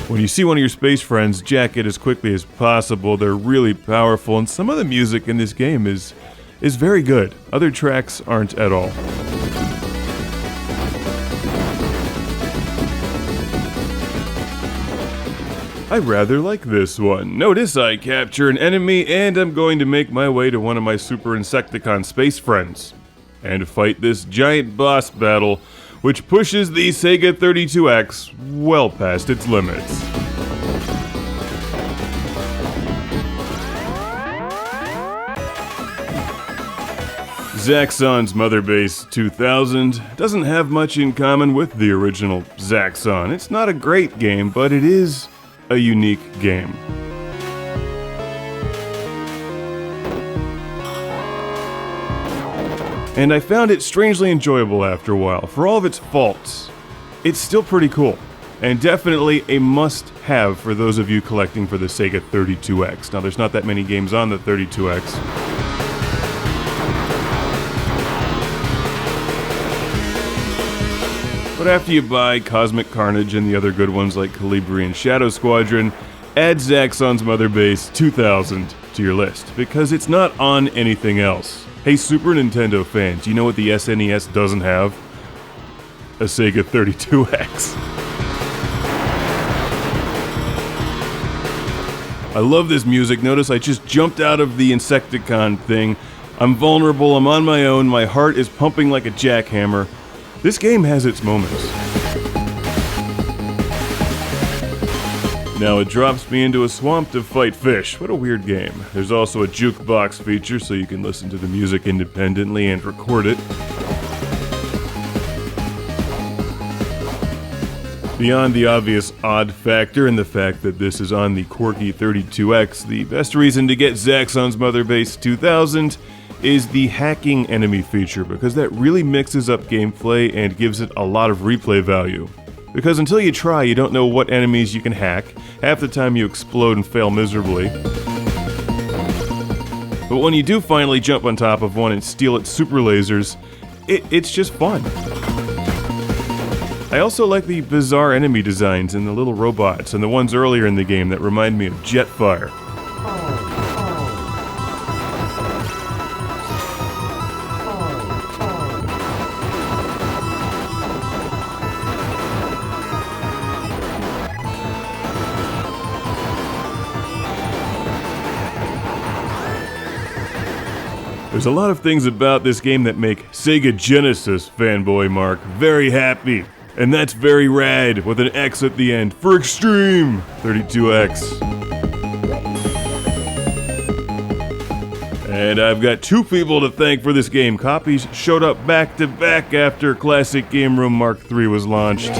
When you see one of your space friends, jack it as quickly as possible. They're really powerful, and some of the music in this game is very good. Other tracks aren't at all. I rather like this one. Notice I capture an enemy, and I'm going to make my way to one of my Super Insecticon space friends and fight this giant boss battle, which pushes the Sega 32X well past its limits. Zaxxon's Motherbase 2000 doesn't have much in common with the original Zaxxon. It's not a great game, but it is a unique game. And I found it strangely enjoyable after a while. For all of its faults, it's still pretty cool. And definitely a must-have for those of you collecting for the Sega 32X. Now, there's not that many games on the 32X. But after you buy Cosmic Carnage and the other good ones like Calibri and Shadow Squadron, add Zaxxon's Motherbase 2000 to your list, because it's not on anything else. Hey Super Nintendo fans, do you know what the SNES doesn't have? A Sega 32X. I love this music. Notice I just jumped out of the Insecticon thing. I'm vulnerable, I'm on my own, my heart is pumping like a jackhammer. This game has its moments. Now it drops me into a swamp to fight fish. What a weird game. There's also a jukebox feature so you can listen to the music independently and record it. Beyond the obvious odd factor and the fact that this is on the quirky 32X, the best reason to get Zaxxon's Motherbase 2000 is the hacking enemy feature, because that really mixes up gameplay and gives it a lot of replay value. Because until you try, you don't know what enemies you can hack. Half the time you explode and fail miserably. But when you do finally jump on top of one and steal its super lasers, it's just fun. I also like the bizarre enemy designs and the little robots and the ones earlier in the game that remind me of Jetfire. There's a lot of things about this game that make Sega Genesis fanboy Mark very happy. And that's very rad, with an X at the end for extreme 32X. And I've got two people to thank for this game. Copies showed up back to back after Classic Game Room Mark III was launched.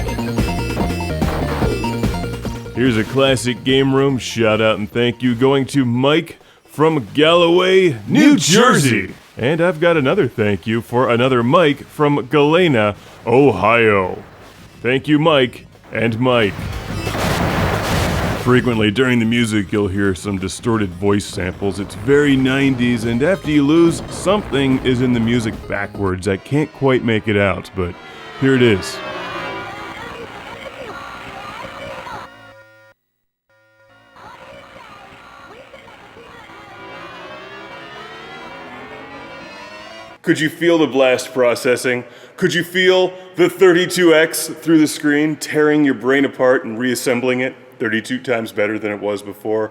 Here's a Classic Game Room shout out and thank you going to Mike from Galloway, New Jersey. And I've got another thank you for another Mike from Galena, Ohio. Thank you, Mike and Mike. Frequently during the music, you'll hear some distorted voice samples. It's very 90s, and after you lose, something is in the music backwards. I can't quite make it out, but here it is. Could you feel the blast processing? Could you feel the 32X through the screen, tearing your brain apart and reassembling it 32 times better than it was before?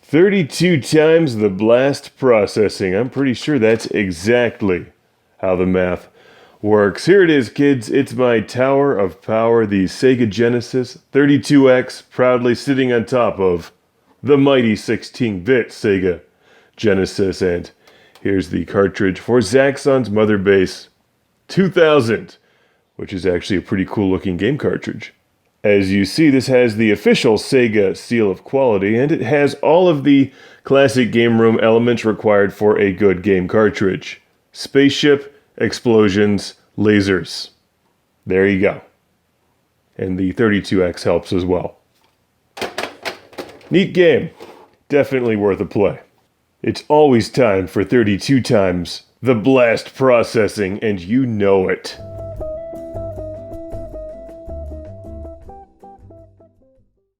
32 times the blast processing. I'm pretty sure that's exactly how the math works. Here it is, kids. It's my tower of power, the Sega Genesis 32X, proudly sitting on top of the mighty 16-bit Sega Genesis. And here's the cartridge for Zaxxon's Motherbase 2000, which is actually a pretty cool looking game cartridge. As you see, this has the official Sega seal of quality, and it has all of the classic game room elements required for a good game cartridge. Spaceship, explosions, lasers. There you go. And the 32X helps as well. Neat game. Definitely worth a play. It's always time for 32 times the blast processing, and you know it.